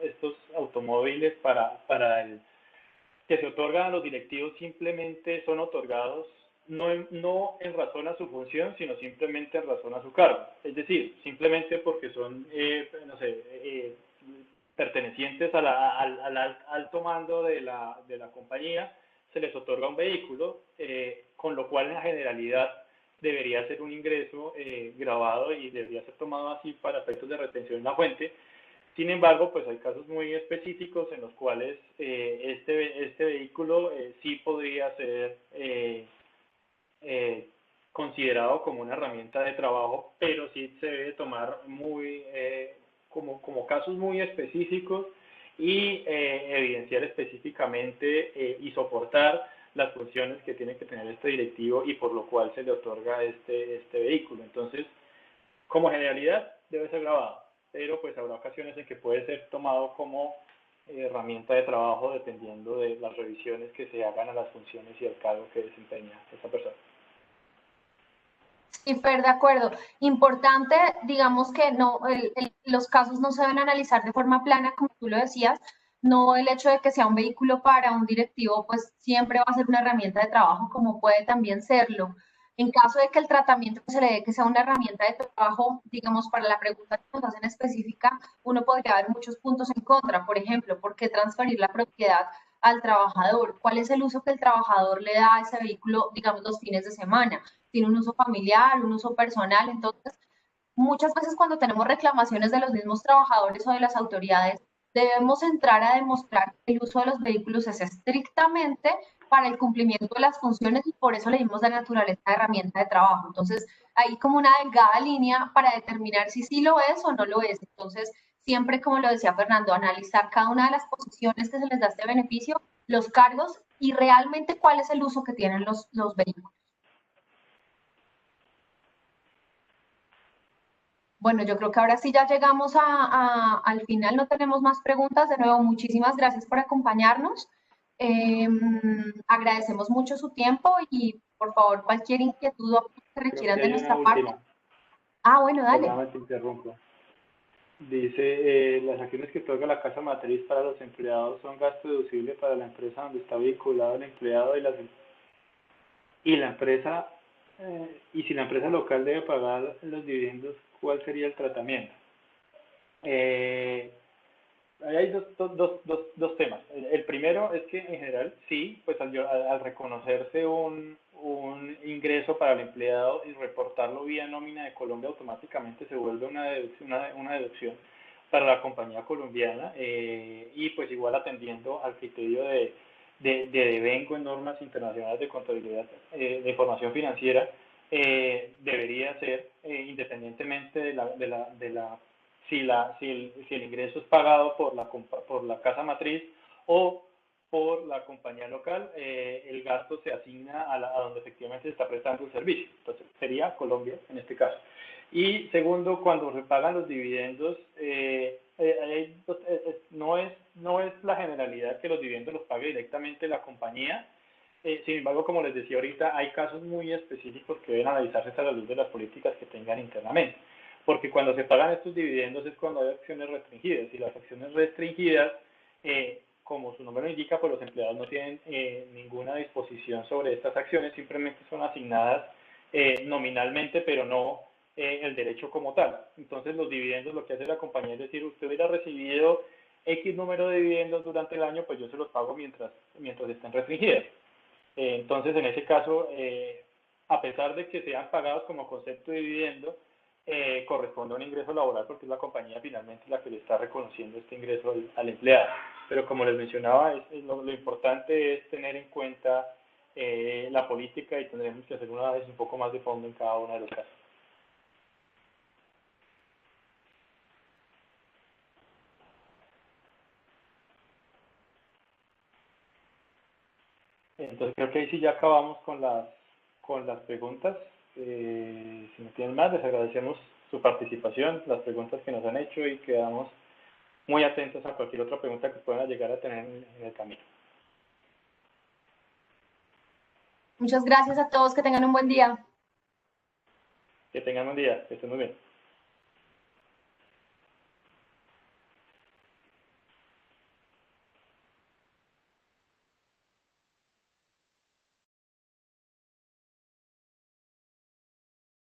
automóviles que se otorgan a los directivos simplemente son otorgados no en razón a su función, sino simplemente en razón a su cargo. Es decir, simplemente porque son, no sé, pertenecientes al alto mando de la compañía, se les otorga un vehículo, con lo cual en la generalidad debería ser un ingreso grabado y debería ser tomado así para efectos de retención en la fuente. Sin embargo, pues hay casos muy específicos en los cuales este vehículo sí podría ser considerado como una herramienta de trabajo, pero sí se debe tomar como casos muy específicos y evidenciar específicamente y soportar las funciones que tiene que tener este directivo y por lo cual se le otorga este vehículo. Entonces, como generalidad, debe ser grabado, pero pues habrá ocasiones en que puede ser tomado como herramienta de trabajo dependiendo de las revisiones que se hagan a las funciones y al cargo que desempeña esa persona. Sí, Fer, de acuerdo. Importante, digamos que no, los casos no se deben analizar de forma plana, como tú lo decías. No el hecho de que sea un vehículo para un directivo, pues siempre va a ser una herramienta de trabajo, como puede también serlo. En caso de que el tratamiento que se le dé que sea una herramienta de trabajo, digamos, para la pregunta que nos hacen específica, uno podría ver muchos puntos en contra. Por ejemplo, ¿por qué transferir la propiedad al trabajador? ¿Cuál es el uso que el trabajador le da a ese vehículo, digamos, los fines de semana? Tiene un uso familiar, un uso personal. Entonces, muchas veces cuando tenemos reclamaciones de los mismos trabajadores o de las autoridades, debemos entrar a demostrar que el uso de los vehículos es estrictamente para el cumplimiento de las funciones y por eso le dimos la naturaleza de herramienta de trabajo. Entonces, hay como una delgada línea para determinar si sí lo es o no lo es. Entonces, siempre, como lo decía Fernando, analizar cada una de las posiciones que se les da este beneficio, los cargos y realmente cuál es el uso que tienen los vehículos. Bueno, yo creo que ahora sí ya llegamos al final, no tenemos más preguntas. De nuevo, muchísimas gracias por acompañarnos. Agradecemos mucho su tiempo y por favor, cualquier inquietud o que Creo requieran que de hay una nuestra parte. última, Ah, bueno, dale. perdóname te interrumpo. Dice, las acciones que otorga la casa matriz para los empleados son gasto deducible para la empresa donde está vinculado el empleado y la empresa, y si la empresa local debe pagar los dividendos, ¿cuál sería el tratamiento? Eh, Ahí hay dos temas. El primero es que en general sí, pues al reconocerse un ingreso para el empleado y reportarlo vía nómina de Colombia, automáticamente se vuelve una deducción para la compañía colombiana, y pues igual atendiendo al criterio de devengo en normas internacionales de contabilidad, de información financiera, debería ser, independientemente de la si el ingreso es pagado por la casa matriz o por la compañía local, el gasto se asigna a donde efectivamente se está prestando el servicio. Entonces, sería Colombia en este caso. Y segundo, cuando se pagan los dividendos, no es la generalidad que los dividendos los pague directamente la compañía. Sin embargo, como les decía ahorita, hay casos muy específicos que deben analizarse a la luz de las políticas que tengan internamente. Porque cuando se pagan estos dividendos es cuando hay acciones restringidas. Y las acciones restringidas, como su nombre lo indica, pues los empleados no tienen ninguna disposición sobre estas acciones, simplemente son asignadas nominalmente, pero no el derecho como tal. Entonces los dividendos, lo que hace la compañía es decir, usted hubiera recibido X número de dividendos durante el año, pues yo se los pago mientras estén restringidas. Entonces, en ese caso, a pesar de que sean pagados como concepto de dividendo, corresponde a un ingreso laboral porque es la compañía finalmente la que le está reconociendo este ingreso al empleado. Pero como les mencionaba, lo importante es tener en cuenta la política y tendremos que hacer una vez un poco más de fondo en cada uno de los casos. Entonces creo que ahí sí ya acabamos con las preguntas. Si no tienen más, les agradecemos su participación, las preguntas que nos han hecho y quedamos muy atentos a cualquier otra pregunta que puedan llegar a tener en el camino. Muchas gracias a todos, que tengan un buen día. Que tengan un día, que estén muy bien.